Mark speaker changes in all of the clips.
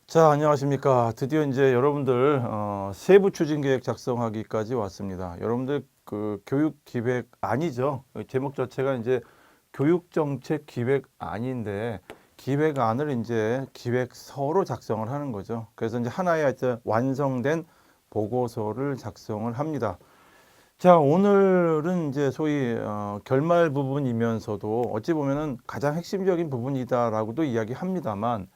Speaker 1: 자, 안녕하십니까. 드디어 이제 여러분들 세부 추진 계획 작성하기까지 왔습니다. 여러분들 그 교육 기획 아니죠. 제목 자체가 이제 교육 정책 기획안인데 기획안을 이제 기획서로 작성을 하는 거죠. 그래서 이제 하나의 이제 완성된 보고서를 작성을 합니다. 자, 오늘은 이제 소위 결말 부분이면서도 어찌 보면은 가장 핵심적인 부분이다라고도 이야기합니다만,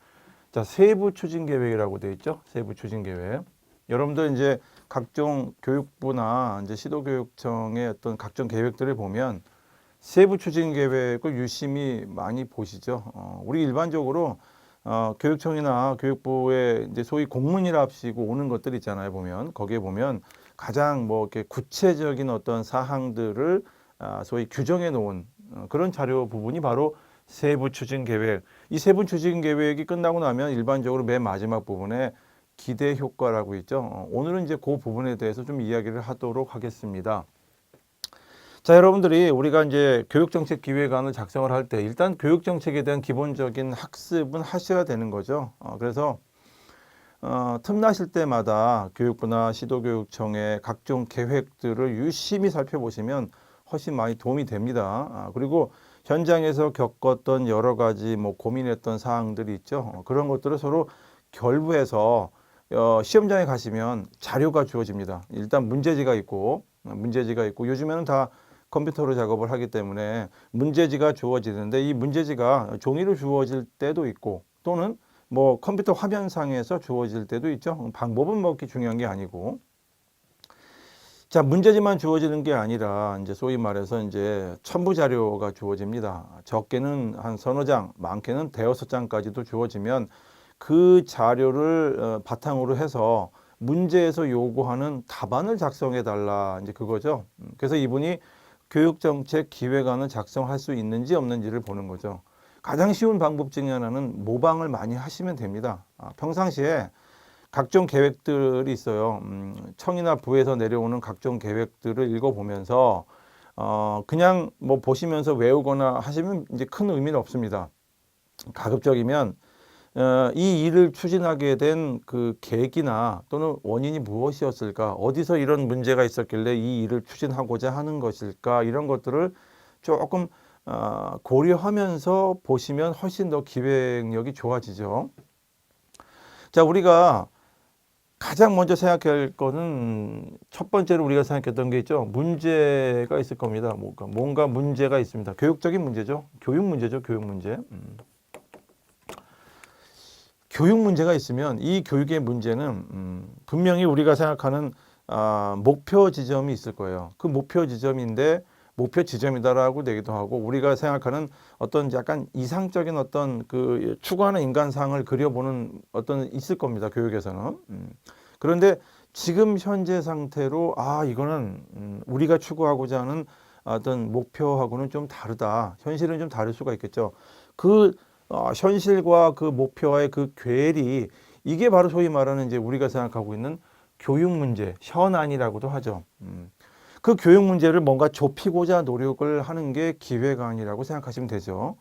Speaker 1: 자, 세부 추진 계획이라고 되어 있죠. 세부 추진 계획. 여러분들 이제 각종 교육부나 이제 시도교육청의 어떤 각종 계획들을 보면 세부 추진 계획을 유심히 많이 보시죠. 우리 일반적으로 교육청이나 교육부의 이제 소위 공문이랍시고 오는 것들 있잖아요. 보면 거기에 보면 가장 뭐 이렇게 구체적인 어떤 사항들을 소위 규정해 놓은 그런 자료 부분이 바로 세부 추진 계획. 이 세부 추진 계획이 끝나고 나면 일반적으로 맨 마지막 부분에 기대 효과라고 있죠. 오늘은 이제 그 부분에 대해서 좀 이야기를 하도록 하겠습니다. 자, 여러분들이 우리가 이제 교육정책 기획안을 작성을 할 때 일단 교육정책에 대한 기본적인 학습은 하셔야 되는 거죠. 그래서 틈나실 때마다 교육부나 시도교육청의 각종 계획들을 유심히 살펴보시면 훨씬 많이 도움이 됩니다. 그리고 현장에서 겪었던 여러 가지 뭐 고민했던 사항들이 있죠. 그런 것들을 서로 결부해서 시험장에 가시면 자료가 주어집니다. 일단 문제지가 있고 요즘에는 다 컴퓨터로 작업을 하기 때문에 문제지가 주어지는데 이 문제지가 종이로 주어질 때도 있고 또는 뭐 컴퓨터 화면상에서 주어질 때도 있죠. 방법은 뭐 그렇게 중요한 게 아니고. 자, 문제지만 주어지는 게 아니라 이제 소위 말해서 이제 첨부 자료가 주어집니다. 적게는 한 서너 장, 많게는 대여섯 장까지도 주어지면 그 자료를 바탕으로 해서 문제에서 요구하는 답안을 작성해 달라, 이제 그거죠. 그래서 이분이 교육정책 기획안을 작성할 수 있는지 없는지를 보는 거죠. 가장 쉬운 방법 중에 하나는 모방을 많이 하시면 됩니다. 평상시에 각종 계획들이 있어요. 청이나 부에서 내려오는 각종 계획들을 읽어보면서 그냥 뭐 보시면서 외우거나 하시면 이제 큰 의미는 없습니다. 가급적이면 이 일을 추진하게 된 그 계기나 또는 원인이 무엇이었을까, 어디서 이런 문제가 있었길래 이 일을 추진하고자 하는 것일까, 이런 것들을 조금 고려하면서 보시면 훨씬 더 기획력이 좋아지죠. 자, 우리가 가장 먼저 생각할 거는 첫 번째로 우리가 생각했던 게 있죠. 문제가 있을 겁니다. 뭔가 문제가 있습니다. 교육적인 문제죠. 교육 문제죠. 교육 문제. 교육 문제가 있으면 이 교육의 문제는 분명히 우리가 생각하는 목표 지점이 있을 거예요. 그 목표 지점인데 목표 지점이다라고 되기도 하고 우리가 생각하는 어떤 약간 이상적인 어떤 그 추구하는 인간상을 그려보는 어떤 있을 겁니다. 교육에서는. 그런데 지금 현재 상태로 이거는 우리가 추구하고자 하는 어떤 목표하고는 좀 다르다. 현실은 좀 다를 수가 있겠죠. 그 현실과 그 목표와의 그 괴리, 이게 바로 소위 말하는 이제 우리가 생각하고 있는 교육 문제, 현안이라고도 하죠. 그 교육 문제를 뭔가 좁히고자 노력을 하는 게 기획안이라고 생각하시면 되죠.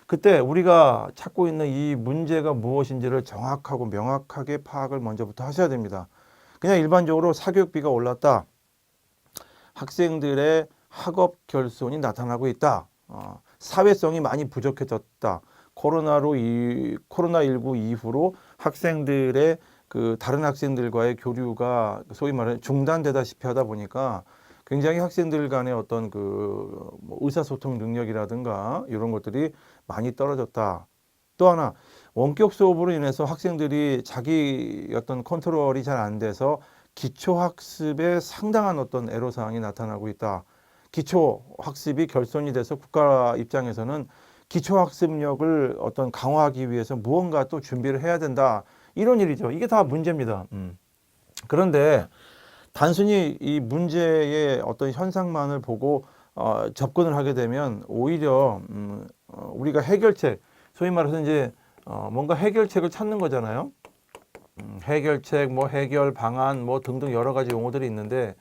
Speaker 1: 그때 우리가 찾고 있는 이 문제가 무엇인지를 정확하고 명확하게 파악을 먼저부터 하셔야 됩니다. 그냥 일반적으로 사교육비가 올랐다, 학생들의 학업 결손이 나타나고 있다, 사회성이 많이 부족해졌다, 코로나19 이후로 학생들의 그 다른 학생들과의 교류가 소위 말하는 중단되다시피 하다 보니까 굉장히 학생들 간의 어떤 뭐 의사소통 능력이라든가 이런 것들이 많이 떨어졌다. 또 하나, 원격 수업으로 인해서 학생들이 자기 어떤 컨트롤이 잘 안 돼서 기초학습에 상당한 어떤 애로사항이 나타나고 있다. 기초학습이 결손이 돼서 국가 입장에서는 기초학습력을 어떤 강화하기 위해서 무언가 또 준비를 해야 된다. 이런 일이죠. 이게 다 문제입니다. 그런데 단순히 이 문제의 어떤 현상만을 보고 접근을 하게 되면 오히려 우리가 해결책, 소위 말해서 이제 뭔가 해결책을 찾는 거잖아요. 해결책, 뭐 해결 방안, 뭐 등등 여러 가지 용어들이 있는데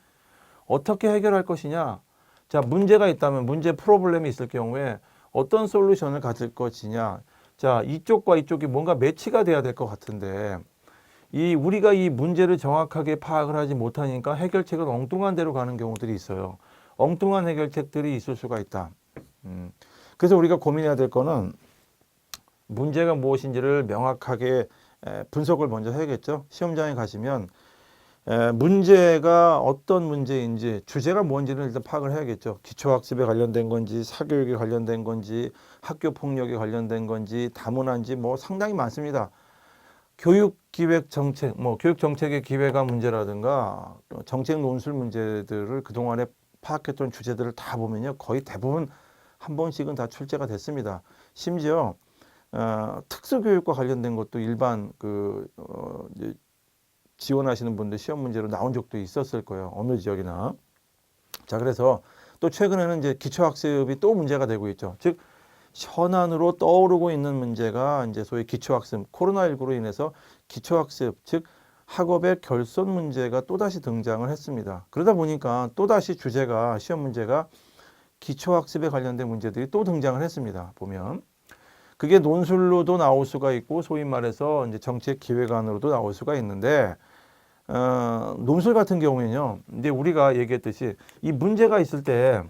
Speaker 1: 어떻게 해결할 것이냐? 자, 문제가 있다면 문제 프로블렘이 있을 경우에 어떤 솔루션을 가질 것이냐? 자, 이쪽과 이쪽이 뭔가 매치가 돼야 될 것 같은데 우리가 이 문제를 정확하게 파악을 하지 못하니까 해결책은 엉뚱한 데로 가는 경우들이 있어요. 엉뚱한 해결책들이 있을 수가 있다. 그래서 우리가 고민해야 될 거는 문제가 무엇인지를 명확하게 분석을 먼저 해야겠죠. 시험장에 가시면 문제가 어떤 문제인지, 주제가 뭔지는 일단 파악을 해야겠죠. 기초학습에 관련된 건지, 사교육에 관련된 건지, 학교 폭력에 관련된 건지, 다문화인지 뭐 상당히 많습니다. 교육기획정책, 교육정책의 기획화 문제라든가 정책 논술 문제들을 그동안에 파악했던 주제들을 다 보면요, 거의 대부분 한 번씩은 다 출제가 됐습니다. 심지어 특수교육과 관련된 것도 일반 이제 지원하시는 분들 시험 문제로 나온 적도 있었을 거예요. 어느 지역이나. 자, 그래서 또 최근에는 이제 기초학습이 또 문제가 되고 있죠. 즉 현안으로 떠오르고 있는 문제가 이제 소위 기초학습, 코로나19로 인해서 기초학습, 즉 학업의 결손 문제가 또다시 등장을 했습니다. 그러다 보니까 또다시 주제가, 시험 문제가 기초학습에 관련된 문제들이 또 등장을 했습니다. 보면 그게 논술로도 나올 수가 있고 소위 말해서 이제 정책 기획안으로도 나올 수가 있는데 논술 같은 경우에는요, 이제 우리가 얘기했듯이 이 문제가 있을 때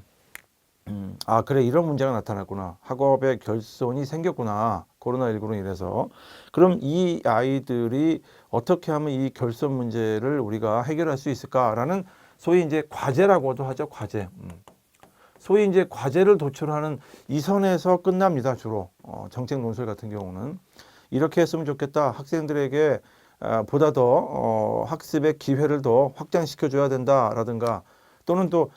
Speaker 1: 아, 그래, 이런 문제가 나타났구나. 학업의 결손이 생겼구나. 코로나19로 인해서. 그럼 이 아이들이 어떻게 하면 이 결손 문제를 우리가 해결할 수 있을까라는 소위 이제 과제라고도 하죠. 과제. 소위 이제 과제를 도출하는 이 선에서 끝납니다. 주로. 정책 논술 같은 경우는. 이렇게 했으면 좋겠다. 학생들에게 보다 더 학습의 기회를 더 확장시켜 줘야 된다라든가, 또는 또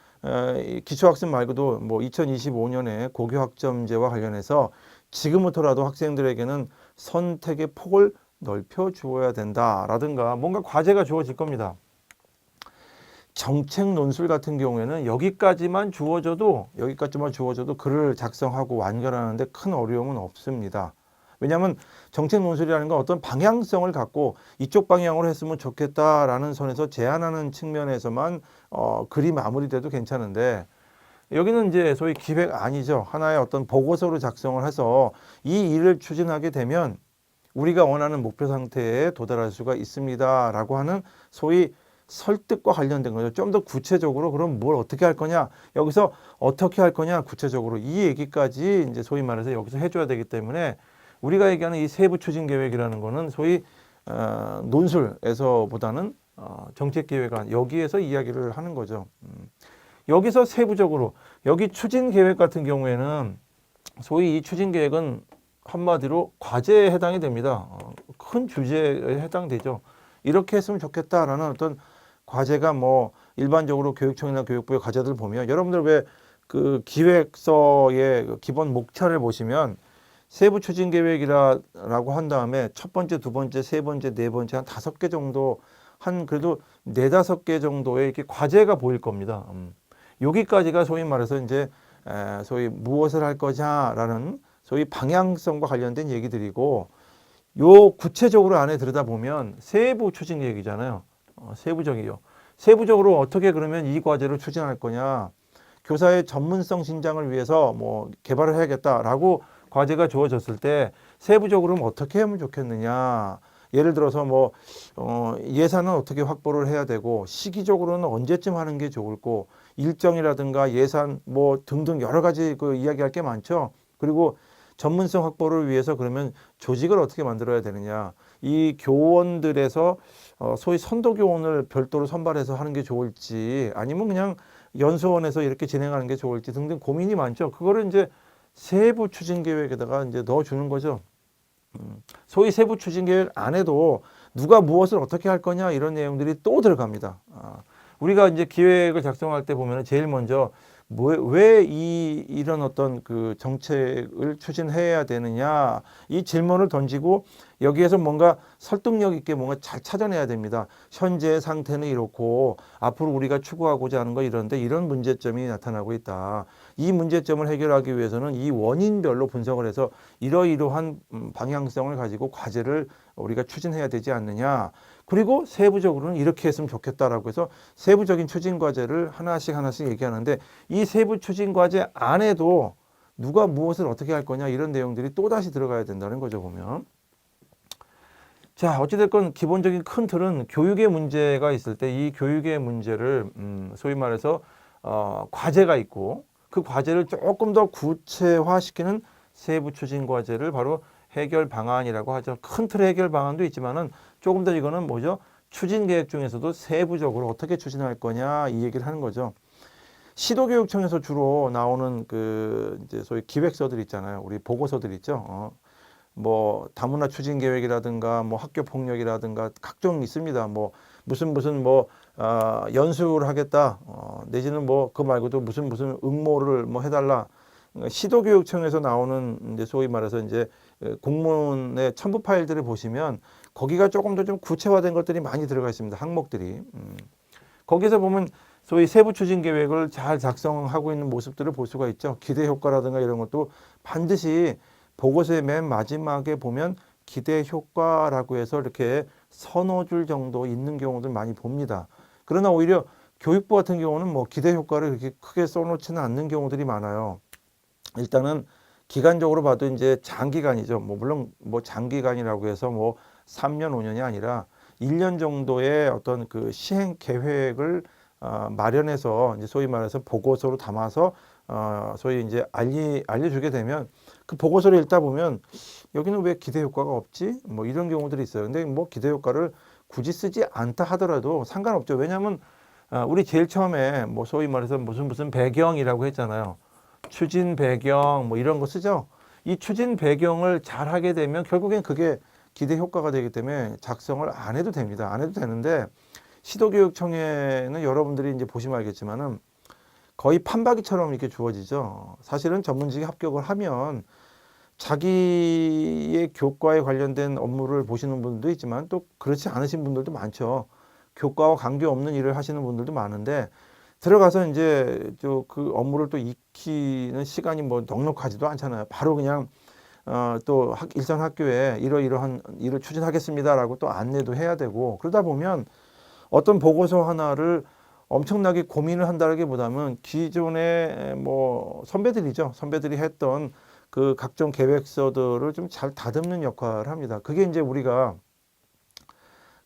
Speaker 1: 기초학습 말고도 뭐 2025년에 고교학점제와 관련해서 지금부터라도 학생들에게는 선택의 폭을 넓혀 주어야 된다라든가 뭔가 과제가 주어질 겁니다. 정책 논술 같은 경우에는 여기까지만 주어져도 글을 작성하고 완결하는데 큰 어려움은 없습니다. 왜냐하면 정책 논술이라는 건 어떤 방향성을 갖고 이쪽 방향으로 했으면 좋겠다라는 선에서 제안하는 측면에서만 글이 마무리돼도 괜찮은데, 여기는 이제 소위 기획안이죠. 하나의 어떤 보고서로 작성을 해서 이 일을 추진하게 되면 우리가 원하는 목표 상태에 도달할 수가 있습니다라고 하는 소위 설득과 관련된 거죠. 좀 더 구체적으로 그럼 뭘 어떻게 할 거냐, 여기서 어떻게 할 거냐, 구체적으로 이 얘기까지 이제 소위 말해서 여기서 해줘야 되기 때문에 우리가 얘기하는 이 세부 추진 계획이라는 거는 소위 논술에서보다는 정책 계획안, 여기에서 이야기를 하는 거죠. 여기서 세부적으로, 여기 추진 계획 같은 경우에는 소위 이 추진 계획은 한마디로 과제에 해당이 됩니다. 큰 주제에 해당되죠. 이렇게 했으면 좋겠다라는 어떤 과제가 뭐 일반적으로 교육청이나 교육부의 과제들 보면, 여러분들 왜 그 기획서의 기본 목차를 보시면 세부 추진 계획이라고 한 다음에 첫 번째, 두 번째, 세 번째, 네 번째 한 5개 정도, 한 그래도 4-5개 정도의 이렇게 과제가 보일 겁니다. 여기까지가 소위 말해서 이제 소위 무엇을 할 거냐라는 소위 방향성과 관련된 얘기들이고, 요 구체적으로 안에 들여다보면 세부 추진 계획이잖아요. 세부적이요. 세부적으로 어떻게 그러면 이 과제를 추진할 거냐, 교사의 전문성 신장을 위해서 뭐 개발을 해야겠다라고 과제가 주어졌을 때 세부적으로는 어떻게 하면 좋겠느냐. 예를 들어서 뭐 예산은 어떻게 확보를 해야 되고, 시기적으로는 언제쯤 하는 게 좋을고, 일정이라든가 예산 뭐 등등 여러 가지 그 이야기할 게 많죠. 그리고 전문성 확보를 위해서 그러면 조직을 어떻게 만들어야 되느냐, 이 교원들에서 소위 선도 교원을 별도로 선발해서 하는 게 좋을지, 아니면 그냥 연수원에서 이렇게 진행하는 게 좋을지 등등 고민이 많죠. 그거를 이제 세부 추진 계획에다가 이제 넣어주는 거죠. 소위 세부 추진 계획 안에도 누가 무엇을 어떻게 할 거냐 이런 내용들이 또 들어갑니다. 우리가 이제 기획을 작성할 때 보면 제일 먼저 왜 이런 어떤 그 정책을 추진해야 되느냐, 이 질문을 던지고 여기에서 뭔가 설득력 있게 뭔가 잘 찾아내야 됩니다. 현재 상태는 이렇고 앞으로 우리가 추구하고자 하는 거 이런데 이런 문제점이 나타나고 있다. 이 문제점을 해결하기 위해서는 이 원인별로 분석을 해서 이러이러한 방향성을 가지고 과제를 우리가 추진해야 되지 않느냐. 그리고 세부적으로는 이렇게 했으면 좋겠다라고 해서 세부적인 추진 과제를 하나씩 얘기하는데, 이 세부 추진 과제 안에도 누가 무엇을 어떻게 할 거냐 이런 내용들이 또다시 들어가야 된다는 거죠, 보면. 자, 어찌됐건 기본적인 큰 틀은 교육의 문제가 있을 때 이 교육의 문제를 소위 말해서 과제가 있고 그 과제를 조금 더 구체화시키는 세부 추진 과제를 바로 해결 방안이라고 하죠. 큰 틀의 해결 방안도 있지만은 조금 더 이거는 뭐죠? 추진 계획 중에서도 세부적으로 어떻게 추진할 거냐 이 얘기를 하는 거죠. 시도교육청에서 주로 나오는 그 이제 소위 기획서들 있잖아요. 우리 보고서들 있죠. 뭐 다문화 추진 계획이라든가 뭐 학교 폭력이라든가 각종 있습니다. 뭐 무슨 뭐 연수를 하겠다. 내지는 뭐 그 말고도 무슨 응모를 뭐 해달라. 그러니까 시도교육청에서 나오는 이제 소위 말해서 이제 공문의 첨부 파일들을 보시면 거기가 조금 더 좀 구체화된 것들이 많이 들어가 있습니다. 항목들이. 거기서 보면 소위 세부 추진 계획을 잘 작성하고 있는 모습들을 볼 수가 있죠. 기대 효과라든가 이런 것도 반드시 보고서의 맨 마지막에 보면 기대 효과라고 해서 이렇게 서너 줄 정도 있는 경우들 많이 봅니다. 그러나 오히려 교육부 같은 경우는 뭐 기대 효과를 그렇게 크게 써놓지는 않는 경우들이 많아요. 일단은 기간적으로 봐도 이제 장기간이죠. 뭐 물론 뭐 장기간이라고 해서 뭐 3년, 5년이 아니라 1년 정도의 어떤 그 시행 계획을 마련해서 이제 소위 말해서 보고서로 담아서 소위 이제 알려주게 되면 그 보고서를 읽다 보면 여기는 왜 기대 효과가 없지? 뭐 이런 경우들이 있어요. 근데 뭐 기대 효과를 굳이 쓰지 않다 하더라도 상관없죠. 왜냐하면 우리 제일 처음에 뭐 소위 말해서 무슨 배경이라고 했잖아요. 추진 배경 뭐 이런 거 쓰죠. 이 추진 배경을 잘 하게 되면 결국엔 그게 기대 효과가 되기 때문에 작성을 안 해도 됩니다. 안 해도 되는데 시도교육청에는 여러분들이 이제 보시면 알겠지만은 거의 판박이처럼 이렇게 주어지죠. 사실은 전문직이 합격을 하면 자기의 교과에 관련된 업무를 보시는 분들도 있지만 또 그렇지 않으신 분들도 많죠. 교과와 관계없는 일을 하시는 분들도 많은데 들어가서 이제 그 업무를 또 익히는 시간이 뭐 넉넉하지도 않잖아요. 바로 그냥 또 일선 학교에 이러이러한 일을 추진하겠습니다라고 또 안내도 해야 되고 그러다 보면 어떤 보고서 하나를 엄청나게 고민을 한다기보다는 기존의 뭐 선배들이죠. 선배들이 했던 그 각종 계획서들을 좀 잘 다듬는 역할을 합니다. 그게 이제 우리가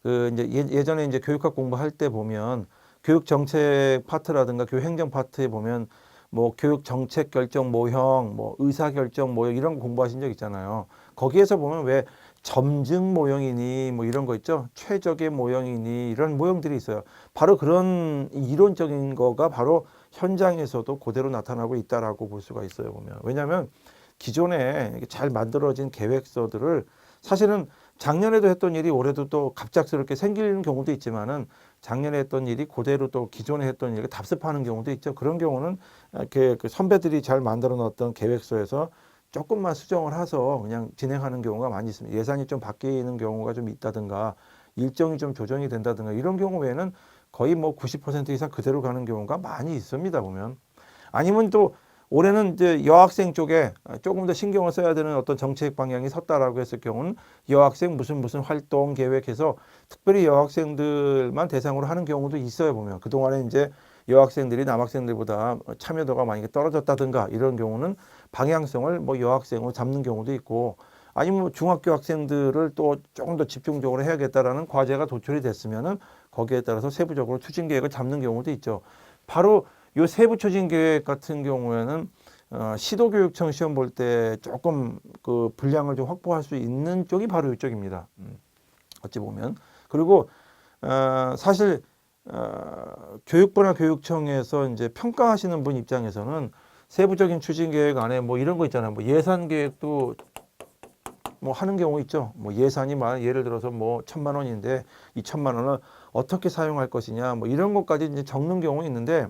Speaker 1: 그 이제 예전에 이제 교육학 공부할 때 보면 교육 정책 파트라든가 교육 행정 파트에 보면 뭐 교육 정책 결정 모형, 뭐 의사 결정 모형 이런 거 공부하신 적 있잖아요. 거기에서 보면 왜 점증 모형이니 뭐 이런 거 있죠. 최적의 모형이니 이런 모형들이 있어요. 바로 그런 이론적인 거가 바로 현장에서도 그대로 나타나고 있다라고 볼 수가 있어요. 보면 왜냐하면 기존에 잘 만들어진 계획서들을 사실은 작년에도 했던 일이 올해도 또 갑작스럽게 생기는 경우도 있지만은 작년에 했던 일이 그대로 또 기존에 했던 일을 답습하는 경우도 있죠. 그런 경우는 이렇게 그 선배들이 잘 만들어 놨던 계획서에서 조금만 수정을 해서 그냥 진행하는 경우가 많이 있습니다. 예산이 좀 바뀌는 경우가 좀 있다든가 일정이 좀 조정이 된다든가 이런 경우 외에는 거의 뭐 90% 이상 그대로 가는 경우가 많이 있습니다. 보면 아니면 또 올해는 이제 여학생 쪽에 조금 더 신경을 써야 되는 어떤 정책 방향이 섰다라고 했을 경우는 여학생 무슨 활동 계획해서 특별히 여학생들만 대상으로 하는 경우도 있어요. 보면 그동안에 이제 여학생들이 남학생들보다 참여도가 많이 떨어졌다든가 이런 경우는 방향성을 뭐 여학생으로 잡는 경우도 있고 아니면 뭐 중학교 학생들을 또 조금 더 집중적으로 해야겠다라는 과제가 도출이 됐으면은 거기에 따라서 세부적으로 추진 계획을 잡는 경우도 있죠. 바로 요 세부 추진 계획 같은 경우에는 시도교육청 시험 볼 때 조금 그 분량을 좀 확보할 수 있는 쪽이 바로 이쪽입니다. 어찌 보면 그리고 사실 교육부나 교육청에서 이제 평가하시는 분 입장에서는 세부적인 추진 계획 안에 뭐 이런 거 있잖아요. 뭐 예산 계획도 뭐 하는 경우 있죠. 뭐 예산이 예를 들어서 뭐 1,000만 원인데 이 1,000만 원을 어떻게 사용할 것이냐 뭐 이런 것까지 이제 적는 경우 있는데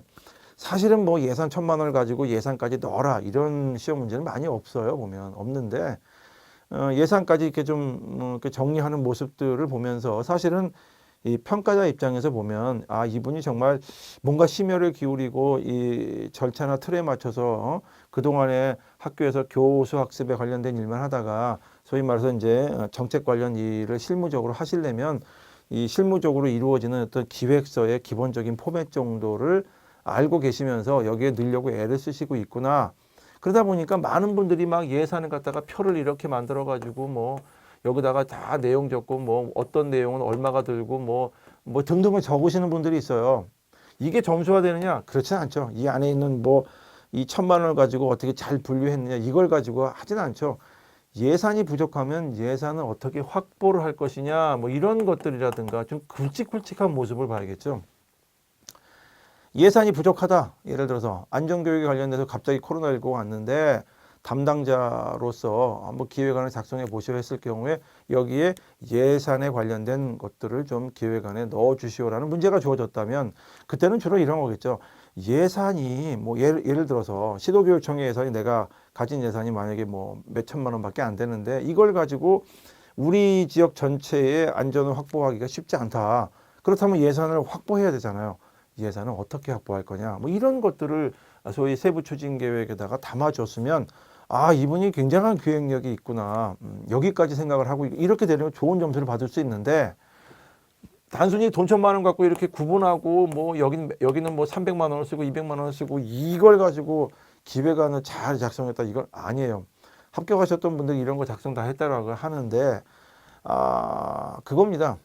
Speaker 1: 사실은 뭐 예산 1,000만 원을 가지고 예산까지 넣어라 이런 시험 문제는 많이 없어요. 보면 없는데 예산까지 이렇게 좀 이렇게 정리하는 모습들을 보면서 사실은 이 평가자 입장에서 보면 이분이 정말 뭔가 심혈을 기울이고 이 절차나 틀에 맞춰서 그동안에 학교에서 교수 학습에 관련된 일만 하다가 소위 말해서 이제 정책 관련 일을 실무적으로 하시려면 이 실무적으로 이루어지는 어떤 기획서의 기본적인 포맷 정도를 알고 계시면서 여기에 넣으려고 애를 쓰시고 있구나. 그러다 보니까 많은 분들이 막 예산을 갖다가 표를 이렇게 만들어 가지고 뭐 여기다가 다 내용 적고 뭐 어떤 내용은 얼마가 들고 뭐 등등을 적으시는 분들이 있어요. 이게 점수가 되느냐? 그렇진 않죠. 이 안에 있는 뭐 이 1,000만 원을 가지고 어떻게 잘 분류했느냐 이걸 가지고 하진 않죠. 예산이 부족하면 예산을 어떻게 확보를 할 것이냐 뭐 이런 것들이라든가 좀 굵직굵직한 모습을 봐야겠죠. 예산이 부족하다. 예를 들어서 안전교육에 관련돼서 갑자기 코로나19가 왔는데 담당자로서 한번 기획안을 작성해 보시오 했을 경우에 여기에 예산에 관련된 것들을 좀 기획안에 넣어 주시오라는 문제가 주어졌다면 그때는 주로 이런 거겠죠. 예산이 뭐 예를 들어서 시도교육청의 예산이 내가 가진 예산이 만약에 뭐 몇천만 원밖에 안 되는데 이걸 가지고 우리 지역 전체의 안전을 확보하기가 쉽지 않다. 그렇다면 예산을 확보해야 되잖아요. 예산을 어떻게 확보할 거냐. 뭐 이런 것들을 소위 세부 추진 계획에다가 담아줬으면 아, 이분이 굉장한 기획력이 있구나. 여기까지 생각을 하고 이렇게 되면 좋은 점수를 받을 수 있는데 단순히 돈 1,000만 원 갖고 이렇게 구분하고 뭐 여기는 뭐 300만 원을 쓰고 200만 원을 쓰고 이걸 가지고 기획안을 잘 작성했다. 이건 아니에요. 합격하셨던 분들이 이런 거 작성 다 했다라고 하는데 그겁니다.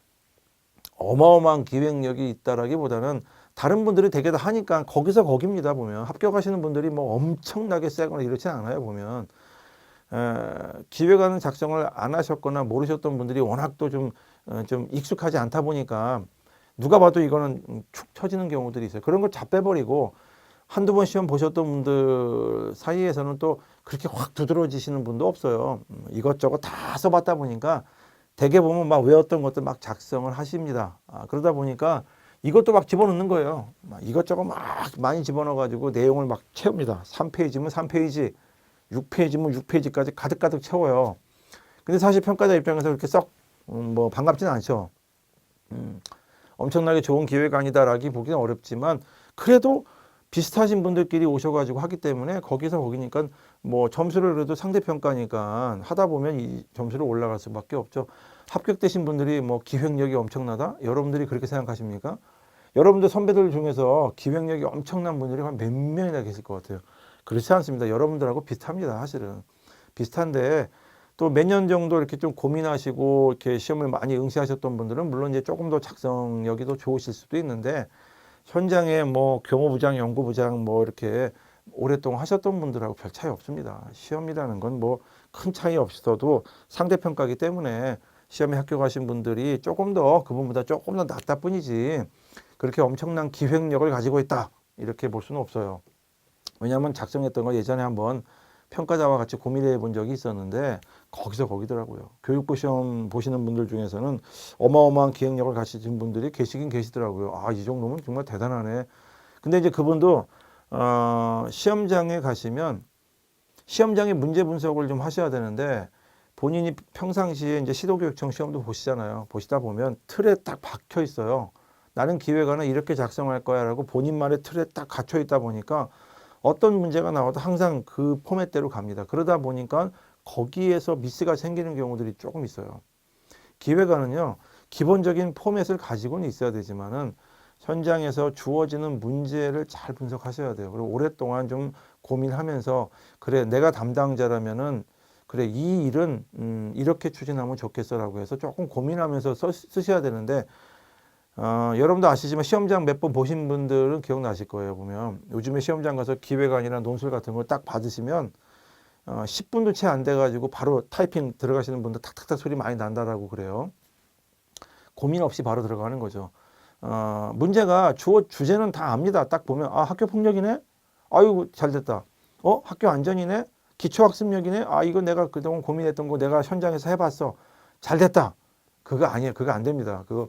Speaker 1: 어마어마한 기획력이 있다라기보다는 다른 분들이 되게 다 하니까 거기서 거깁니다. 보면 합격하시는 분들이 뭐 엄청나게 세거나 이렇지 않아요. 보면 기획안은 작성을 안 하셨거나 모르셨던 분들이 워낙 또 좀 익숙하지 않다 보니까 누가 봐도 이거는 축 처지는 경우들이 있어요. 그런 걸 다 빼버리고 한두 번 시험 보셨던 분들 사이에서는 또 그렇게 확 두드러지시는 분도 없어요. 이것저것 다 써봤다 보니까 대개 보면 막 외웠던 것들 막 작성을 하십니다. 그러다 보니까 이것도 막 집어넣는 거예요. 막 이것저것 막 많이 집어넣어가지고 내용을 막 채웁니다. 3페이지면 3페이지, 6페이지면 6페이지까지 가득가득 채워요. 근데 사실 평가자 입장에서 그렇게 썩 뭐 반갑지는 않죠. 엄청나게 좋은 기획안이다라기 보기는 어렵지만 그래도 비슷하신 분들끼리 오셔가지고 하기 때문에 거기서 거기니까 뭐 점수를 그래도 상대평가니까 하다 보면 이 점수로 올라갈 수밖에 없죠. 합격되신 분들이 뭐 기획력이 엄청나다? 여러분들이 그렇게 생각하십니까? 여러분들 선배들 중에서 기획력이 엄청난 분들이 한 몇 명이나 계실 것 같아요. 그렇지 않습니다. 여러분들하고 비슷합니다. 사실은. 비슷한데 또 몇 년 정도 이렇게 좀 고민하시고 이렇게 시험을 많이 응시하셨던 분들은 물론 이제 조금 더 작성력이 더 좋으실 수도 있는데 현장에 뭐 교무부장, 연구부장 뭐 이렇게 오랫동안 하셨던 분들하고 별 차이 없습니다. 시험이라는 건 뭐 큰 차이 없어도 상대평가기 때문에 시험에 합격하신 분들이 조금 더 그분보다 조금 더 낫다 뿐이지 그렇게 엄청난 기획력을 가지고 있다 이렇게 볼 수는 없어요. 왜냐하면 작성했던 걸 예전에 한번 평가자와 같이 고민해 본 적이 있었는데 거기서 거기더라고요. 교육부 시험 보시는 분들 중에서는 어마어마한 기획력을 가지신 분들이 계시긴 계시더라고요. 아, 이 정도면 정말 대단하네. 근데 이제 그분도 시험장에 가시면 시험장의 문제 분석을 좀 하셔야 되는데 본인이 평상시에 이제 시도교육청 시험도 보시잖아요. 보시다 보면 틀에 딱 박혀 있어요. 나는 기획안을 이렇게 작성할 거야라고 본인만의 틀에 딱 갇혀 있다 보니까 어떤 문제가 나와도 항상 그 포맷대로 갑니다. 그러다 보니까 거기에서 미스가 생기는 경우들이 조금 있어요. 기획안은요, 기본적인 포맷을 가지고는 있어야 되지만은 현장에서 주어지는 문제를 잘 분석하셔야 돼요. 그리고 오랫동안 좀 고민하면서 그래, 내가 담당자라면은 그래, 이 일은 이렇게 추진하면 좋겠어라고 해서 조금 고민하면서 쓰셔야 되는데 여러분도 아시지만 시험장 몇 번 보신 분들은 기억나실 거예요. 보면 요즘에 시험장 가서 기획안이나 논술 같은 걸 딱 받으시면 10분도 채 안 돼가지고 바로 타이핑 들어가시는 분들 탁탁탁 소리 많이 난다라고 그래요. 고민 없이 바로 들어가는 거죠. 문제가 주제는 다 압니다. 딱 보면 학교 폭력이네. 아이고 잘 됐다. 학교 안전이네. 기초학습력이네. 이거 내가 그동안 고민했던 거 내가 현장에서 해봤어. 잘 됐다. 그거 아니에요. 그거 안 됩니다. 그거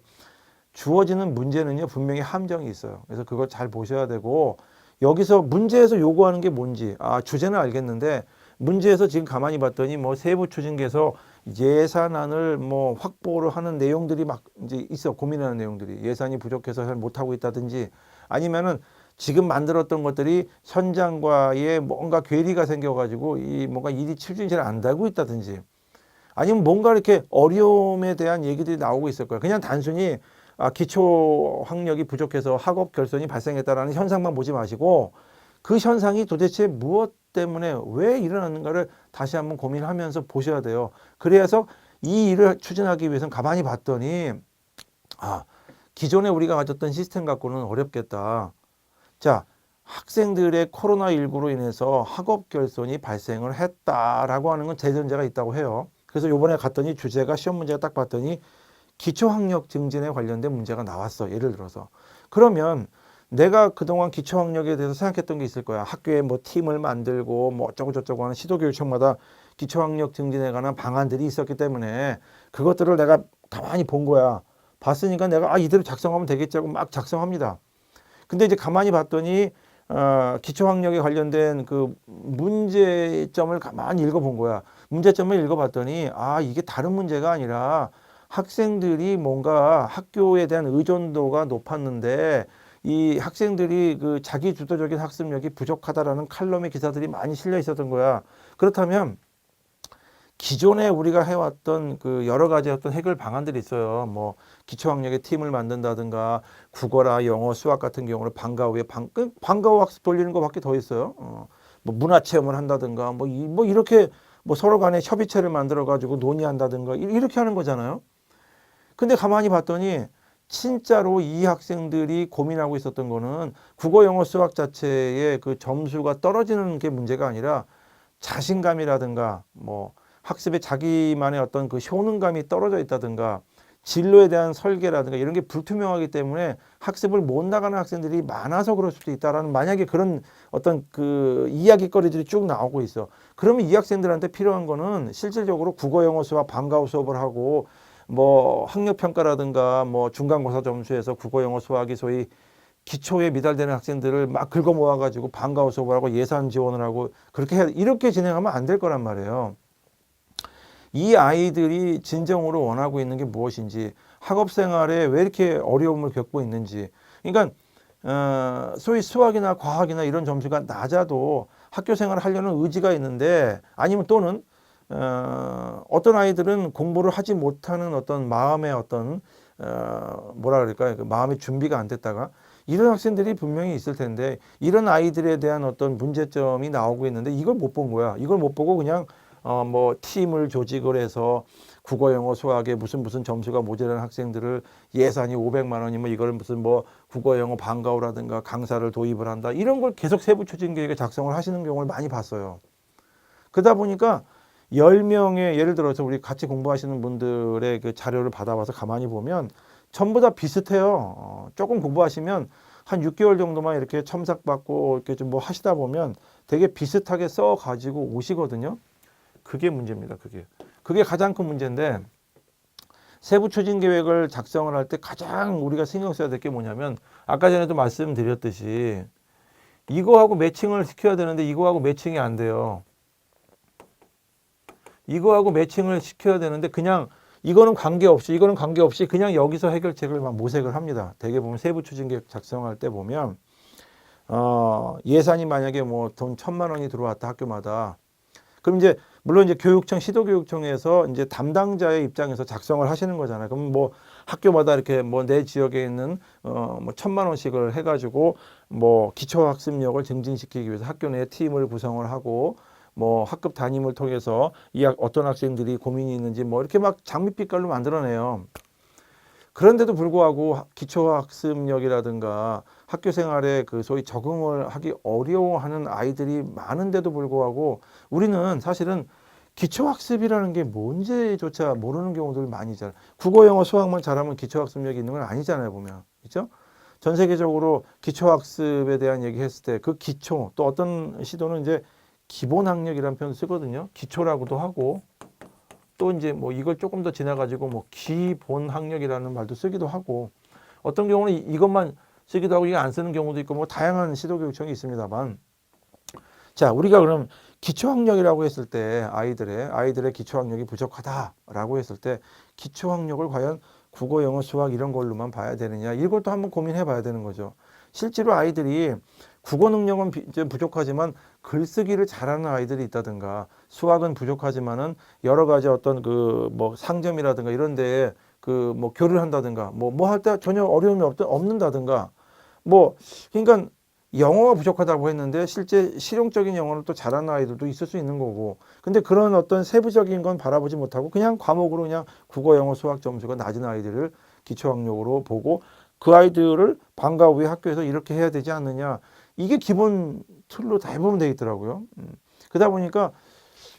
Speaker 1: 주어지는 문제는요 분명히 함정이 있어요. 그래서 그걸 잘 보셔야 되고 여기서 문제에서 요구하는 게 뭔지 주제는 알겠는데 문제에서 지금 가만히 봤더니 뭐 세부 추진계에서 예산안을 뭐 확보를 하는 내용들이 막 이제 있어. 고민하는 내용들이 예산이 부족해서 잘 못하고 있다든지 아니면은 지금 만들었던 것들이 현장과의 뭔가 괴리가 생겨가지고 이 뭔가 일이 출진이 잘 안 되고 있다든지 아니면 뭔가 이렇게 어려움에 대한 얘기들이 나오고 있을 거예요. 그냥 단순히 기초 학력이 부족해서 학업 결손이 발생했다라는 현상만 보지 마시고 그 현상이 도대체 무엇 때문에 왜 일어났는가를 다시 한번 고민하면서 보셔야 돼요. 그래서 이 일을 추진하기 위해서는 가만히 봤더니 기존에 우리가 가졌던 시스템 갖고는 어렵겠다. 자, 학생들의 코로나19로 인해서 학업 결손이 발생을 했다라고 하는 건 재전제가 있다고 해요. 그래서 요번에 갔더니 주제가 시험 문제가 딱 봤더니 기초학력 증진에 관련된 문제가 나왔어. 예를 들어서. 그러면 내가 그동안 기초학력에 대해서 생각했던 게 있을 거야. 학교에 뭐 팀을 만들고 뭐 어쩌고 저쩌고 하는 시도교육청마다 기초학력 증진에 관한 방안들이 있었기 때문에 그것들을 내가 가만히 본 거야. 봤으니까 내가 이대로 작성하면 되겠지 하고 막 작성합니다. 근데 이제 가만히 봤더니 기초학력에 관련된 그 문제점을 가만히 읽어본 거야. 문제점을 읽어봤더니 이게 다른 문제가 아니라 학생들이 뭔가 학교에 대한 의존도가 높았는데 이 학생들이 그 자기 주도적인 학습력이 부족하다라는 칼럼의 기사들이 많이 실려 있었던 거야. 그렇다면 기존에 우리가 해왔던 그 여러 가지 어떤 해결 방안들이 있어요. 뭐 기초학력의 팀을 만든다든가 국어라 영어 수학 같은 경우는 방과 후에 방과 후 학습 돌리는 것밖에 더 있어요. 뭐 문화 체험을 한다든가 뭐 이렇게 뭐 서로 간에 협의체를 만들어 가지고 논의한다든가 이렇게 하는 거잖아요. 근데 가만히 봤더니 진짜로 이 학생들이 고민하고 있었던 거는 국어 영어 수학 자체의 그 점수가 떨어지는 게 문제가 아니라 자신감이라든가 뭐 학습에 자기만의 어떤 그 효능감이 떨어져 있다든가 진로에 대한 설계라든가 이런 게 불투명하기 때문에 학습을 못 나가는 학생들이 많아서 그럴 수도 있다라는 만약에 그런 어떤 그 이야기거리들이 쭉 나오고 있어. 그러면 이 학생들한테 필요한 거는 실질적으로 국어 영어 수학 방과후 수업을 하고 뭐 학력평가라든가 뭐 중간고사 점수에서 국어 영어 수학이 소위 기초에 미달되는 학생들을 막 긁어 모아가지고 방과후 수업을 하고 예산 지원을 하고 그렇게 이렇게 진행하면 안 될 거란 말이에요. 이 아이들이 진정으로 원하고 있는 게 무엇인지, 학업 생활에 왜 이렇게 어려움을 겪고 있는지. 그러니까 소위 수학이나 과학이나 이런 점수가 낮아도 학교 생활을 하려는 의지가 있는데, 아니면 또는 어떤 아이들은 공부를 하지 못하는 어떤 마음의 어떤 뭐라 그럴까요? 그 마음의 준비가 안 됐다가 이런 학생들이 분명히 있을 텐데, 이런 아이들에 대한 어떤 문제점이 나오고 있는데 이걸 못 본 거야. 이걸 못 보고 그냥 뭐 팀을 조직을 해서 국어 영어 수학에 무슨 점수가 모자라는 학생들을 예산이 500만 원이면 이걸 무슨 뭐 국어 영어 방과후라든가 강사를 도입을 한다, 이런 걸 계속 세부 추진 계획에 작성을 하시는 경우를 많이 봤어요. 그러다 보니까 10명의 예를 들어서 우리 같이 공부하시는 분들의 그 자료를 받아와서 가만히 보면 전부 다 비슷해요. 조금 공부하시면 한 6개월 정도만 이렇게 첨삭받고 이렇게 좀 뭐 하시다 보면 되게 비슷하게 써 가지고 오시거든요. 그게 문제입니다. 그게 가장 큰 문제인데, 세부 추진 계획을 작성을 할 때 가장 우리가 신경 써야 될 게 뭐냐면, 아까 전에도 말씀드렸듯이 이거하고 매칭을 시켜야 되는데 이거하고 매칭이 안 돼요. 이거하고 매칭을 시켜야 되는데 그냥 이거는 관계없이 그냥 여기서 해결책을 막 모색을 합니다. 대개 보면 세부 추진 계획 작성할 때 보면 예산이 만약에 뭐 돈 1,000만 원이 들어왔다 학교마다, 그럼 이제 물론 이제 교육청 시도교육청에서 이제 담당자의 입장에서 작성을 하시는 거잖아요. 그럼 뭐 학교마다 이렇게 뭐 내 지역에 있는 뭐 1,000만 원씩을 해가지고 뭐 기초학습력을 증진시키기 위해서 학교 내 팀을 구성을 하고 뭐 학급 담임을 통해서 어떤 학생들이 고민이 있는지 뭐 이렇게 막 장밋빛깔로 만들어내요. 그런데도 불구하고 기초학습력이라든가 학교 생활에 그 소위 적응을 하기 어려워하는 아이들이 많은데도 불구하고 우리는 사실은 기초학습이라는 게 뭔지조차 모르는 경우들 많이 있잖아요. 국어, 영어, 수학만 잘하면 기초학습력이 있는 건 아니잖아요, 보면. 그렇죠? 전 세계적으로 기초학습에 대한 얘기했을 때 그 기초, 또 어떤 시도는 이제 기본학력이라는 표현을 쓰거든요. 기초라고도 하고, 또 이제 뭐 이걸 조금 더 지나가지고 뭐 기본학력이라는 말도 쓰기도 하고, 어떤 경우는 이것만 쓰기도 하고 이게 안 쓰는 경우도 있고 뭐 다양한 시도교육청이 있습니다만, 자, 우리가 그럼 기초학력이라고 했을 때 아이들의 기초학력이 부족하다라고 했을 때 기초학력을 과연 국어, 영어, 수학 이런 걸로만 봐야 되느냐, 이것도 한번 고민해 봐야 되는 거죠. 실제로 아이들이 국어 능력은 이제 부족하지만 글쓰기를 잘하는 아이들이 있다든가, 수학은 부족하지만은 여러 가지 어떤 그 뭐 상점이라든가 이런 데에 그 뭐 교류를 한다든가 뭐 할 때 전혀 어려움이 없는다든가, 뭐 그러니까 영어가 부족하다고 했는데 실제 실용적인 영어를 또 잘하는 아이들도 있을 수 있는 거고. 근데 그런 어떤 세부적인 건 바라보지 못하고 그냥 과목으로 그냥 국어, 영어, 수학 점수가 낮은 아이들을 기초학력으로 보고 그 아이들을 방과 후에 학교에서 이렇게 해야 되지 않느냐. 이게 기본 틀로 다 해보면 되겠더라고요. 그러다 보니까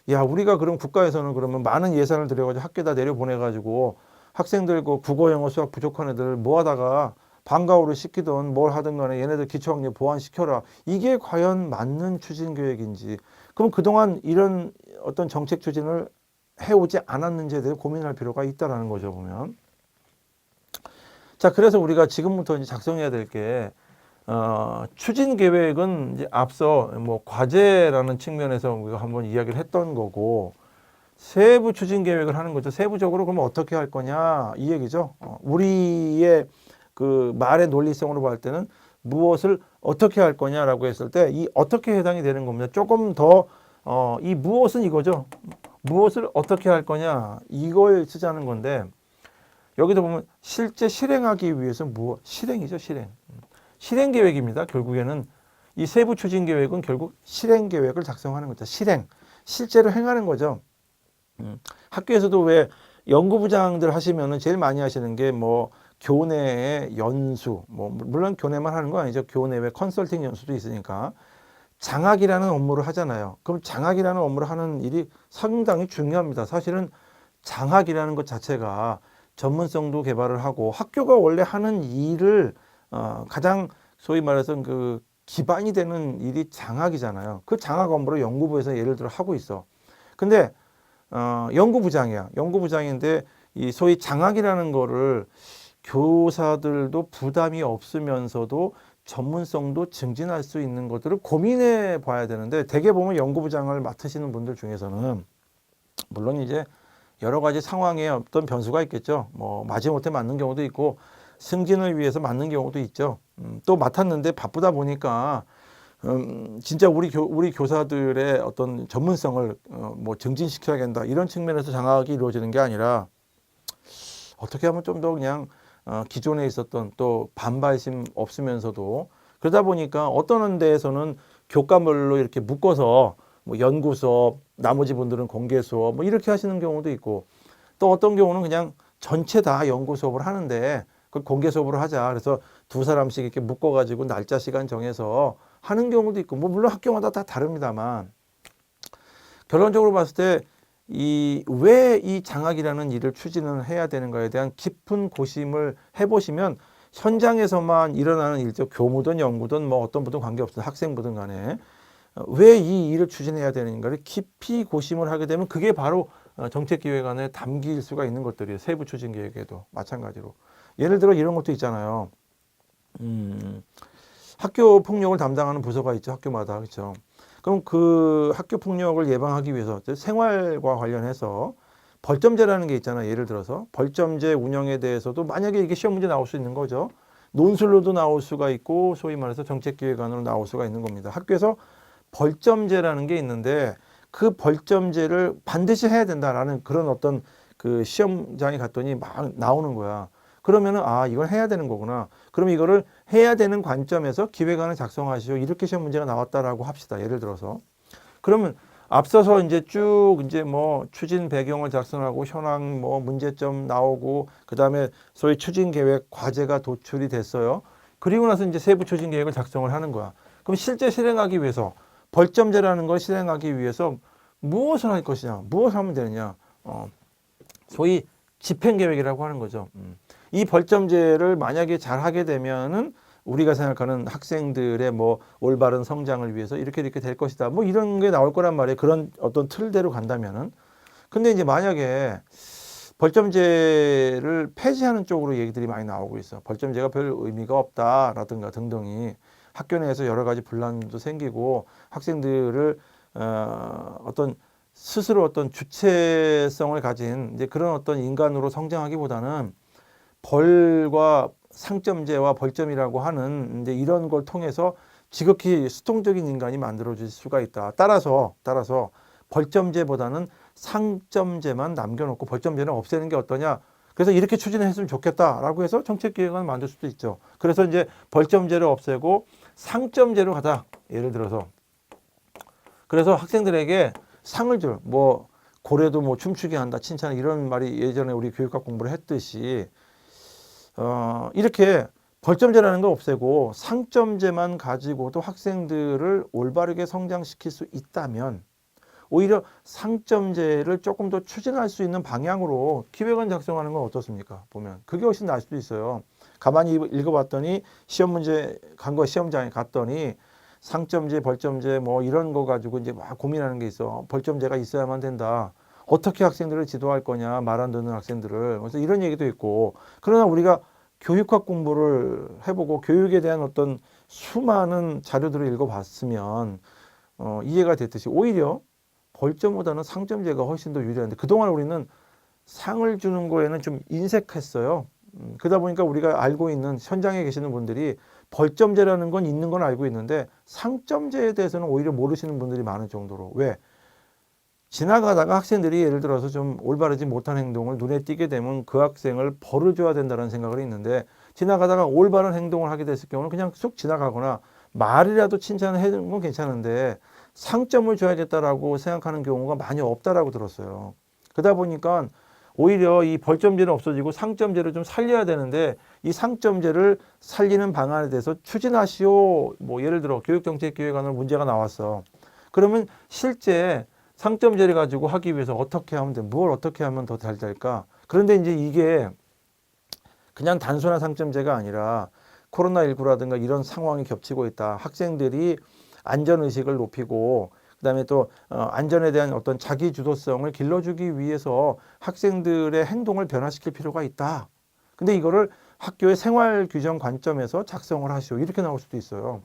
Speaker 1: 야, 우리가 그럼 국가에서는 그러면 많은 예산을 들여가지고 학교에다 내려보내가지고 학생들 그 국어, 영어, 수학 부족한 애들 뭐 하다가 방과후를 시키든 뭘 하든 간에 얘네들 기초학력 보완시켜라. 이게 과연 맞는 추진 계획인지. 그럼 그동안 이런 어떤 정책 추진을 해오지 않았는지에 대해 고민할 필요가 있다라는 거죠, 보면. 자, 그래서 우리가 지금부터 이제 작성해야 될 게, 추진 계획은 이제 앞서 뭐 과제라는 측면에서 우리가 한번 이야기를 했던 거고, 세부 추진 계획을 하는 거죠. 세부적으로 그러면 어떻게 할 거냐, 이 얘기죠. 우리의 그 말의 논리성으로 볼 때는 무엇을 어떻게 할 거냐라고 했을 때 이 어떻게 해당이 되는 겁니다. 조금 더, 이 무엇은 이거죠. 무엇을 어떻게 할 거냐, 이걸 쓰자는 건데, 여기도 보면 실제 실행하기 위해서 무엇? 실행이죠, 실행. 실행 계획입니다. 결국에는 이 세부 추진 계획은 결국 실행 계획을 작성하는 거죠. 실행. 실제로 행하는 거죠. 학교에서도 왜 연구부장들 하시면은 제일 많이 하시는 게 뭐 교내의 연수, 뭐 물론 교내만 하는 거 아니죠. 교내 외 컨설팅 연수도 있으니까 장학이라는 업무를 하잖아요. 그럼 장학이라는 업무를 하는 일이 상당히 중요합니다. 사실은 장학이라는 것 자체가 전문성도 개발을 하고 학교가 원래 하는 일을 가장 소위 말해서 그 기반이 되는 일이 장학이잖아요. 그 장학 업무를 연구부에서 예를 들어 하고 있어. 근데 연구부장이야. 연구부장인데 이 소위 장학이라는 거를 교사들도 부담이 없으면서도 전문성도 증진할 수 있는 것들을 고민해 봐야 되는데 대개 보면 연구부장을 맡으시는 분들 중에서는 물론 이제 여러 가지 상황에 어떤 변수가 있겠죠. 뭐 마지못해 맞는 경우도 있고 승진을 위해서 맞는 경우도 있죠. 또 맡았는데 바쁘다 보니까 진짜 우리 교사들의 어떤 전문성을 뭐 증진시켜야 된다 이런 측면에서 장학이 이루어지는 게 아니라 어떻게 하면 좀 더 그냥 기존에 있었던 또 반발심 없으면서도 그러다 보니까 어떤 데에서는 교과별로 이렇게 묶어서 뭐 연구 수업, 나머지 분들은 공개 수업 뭐 이렇게 하시는 경우도 있고 또 어떤 경우는 그냥 전체 다 연구 수업을 하는데 그 공개 수업으로 하자. 그래서 두 사람씩 이렇게 묶어가지고 날짜 시간 정해서 하는 경우도 있고 뭐 물론 학교마다 다 다릅니다만 결론적으로 봤을 때 왜 이 장학이라는 일을 추진을 해야 되는가에 대한 깊은 고심을 해보시면 현장에서만 일어나는 일들, 교무든 연구든 뭐 어떤 분든 관계없어요. 학생부든 간에 왜 이 일을 추진해야 되는가를 깊이 고심을 하게 되면 그게 바로 정책기획 안에 담길 수가 있는 것들이에요. 세부 추진 계획에도 마찬가지로. 예를 들어 이런 것도 있잖아요. 학교 폭력을 담당하는 부서가 있죠. 학교마다. 그렇죠. 그럼 그 학교 폭력을 예방하기 위해서 생활과 관련해서 벌점제라는 게 있잖아요. 예를 들어서 벌점제 운영에 대해서도 만약에 이게 시험 문제 나올 수 있는 거죠. 논술로도 나올 수가 있고 소위 말해서 정책기획안으로 나올 수가 있는 겁니다. 학교에서 벌점제라는 게 있는데 그 벌점제를 반드시 해야 된다라는 그런 어떤 그 시험장에 갔더니 막 나오는 거야. 그러면은 이걸 해야 되는 거구나. 그럼 이거를 해야 되는 관점에서 기획안을 작성하시오. 이렇게 시험 문제가 나왔다라고 합시다. 예를 들어서. 그러면 앞서서 이제 쭉 이제 뭐 추진 배경을 작성하고 현황 뭐 문제점 나오고 그다음에 소위 추진 계획 과제가 도출이 됐어요. 그리고 나서 이제 세부 추진 계획을 작성을 하는 거야. 그럼 실제 실행하기 위해서 벌점제라는 걸 실행하기 위해서 무엇을 할 것이냐? 무엇을 하면 되느냐? 소위 집행 계획이라고 하는 거죠. 이 벌점제를 만약에 잘 하게 되면은 우리가 생각하는 학생들의 뭐 올바른 성장을 위해서 이렇게 될 것이다. 뭐 이런 게 나올 거란 말이에요. 그런 어떤 틀대로 간다면은. 근데 이제 만약에 벌점제를 폐지하는 쪽으로 얘기들이 많이 나오고 있어. 벌점제가 별 의미가 없다라든가 등등이 학교 내에서 여러 가지 분란도 생기고 학생들을 어떤 스스로 어떤 주체성을 가진 이제 그런 어떤 인간으로 성장하기보다는 벌과 상점제와 벌점이라고 하는 이제 이런 걸 통해서 지극히 수동적인 인간이 만들어질 수가 있다. 따라서 벌점제보다는 상점제만 남겨놓고 벌점제는 없애는 게 어떠냐. 그래서 이렇게 추진을 했으면 좋겠다라고 해서 정책기획안을 만들 수도 있죠. 그래서 이제 벌점제를 없애고 상점제로 가자. 예를 들어서. 그래서 학생들에게 상을 줄, 뭐 고래도 뭐 춤추게 한다, 칭찬 이런 말이 예전에 우리 교육학 공부를 했듯이 이렇게 벌점제라는 걸 없애고 상점제만 가지고도 학생들을 올바르게 성장시킬 수 있다면 오히려 상점제를 조금 더 추진할 수 있는 방향으로 기획안 작성하는 건 어떻습니까? 보면 그게 훨씬 나을 수도 있어요. 가만히 읽어봤더니 시험 문제 간 거 시험장에 갔더니 상점제, 벌점제 뭐 이런 거 가지고 이제 막 고민하는 게 있어. 벌점제가 있어야만 된다. 어떻게 학생들을 지도할 거냐, 말 안 듣는 학생들을. 그래서 이런 얘기도 있고. 그러나 우리가 교육학 공부를 해보고 교육에 대한 어떤 수많은 자료들을 읽어봤으면 이해가 됐듯이 오히려 벌점보다는 상점제가 훨씬 더 유리한데 그동안 우리는 상을 주는 거에는 좀 인색했어요. 그러다 보니까 우리가 알고 있는 현장에 계시는 분들이 벌점제라는 건 있는 건 알고 있는데 상점제에 대해서는 오히려 모르시는 분들이 많을 정도로. 왜? 지나가다가 학생들이 예를 들어서 좀 올바르지 못한 행동을 눈에 띄게 되면 그 학생을 벌을 줘야 된다는 생각을 했는데 지나가다가 올바른 행동을 하게 됐을 경우는 그냥 쑥 지나가거나 말이라도 칭찬을 해주는 건 괜찮은데 상점을 줘야겠다라고 생각하는 경우가 많이 없다라고 들었어요. 그러다 보니까 오히려 이 벌점제는 없어지고 상점제를 좀 살려야 되는데 이 상점제를 살리는 방안에 대해서 추진하시오. 뭐 예를 들어 교육정책기획안으로 문제가 나왔어. 그러면 실제 상점제를 가지고 하기 위해서 어떻게 하면 돼? 뭘 어떻게 하면 더 잘 될까? 그런데 이제 이게 그냥 단순한 상점제가 아니라 코로나19라든가 이런 상황이 겹치고 있다. 학생들이 안전의식을 높이고 그다음에 또 안전에 대한 어떤 자기 주도성을 길러주기 위해서 학생들의 행동을 변화시킬 필요가 있다. 근데 이거를 학교의 생활 규정 관점에서 작성을 하시오. 이렇게 나올 수도 있어요.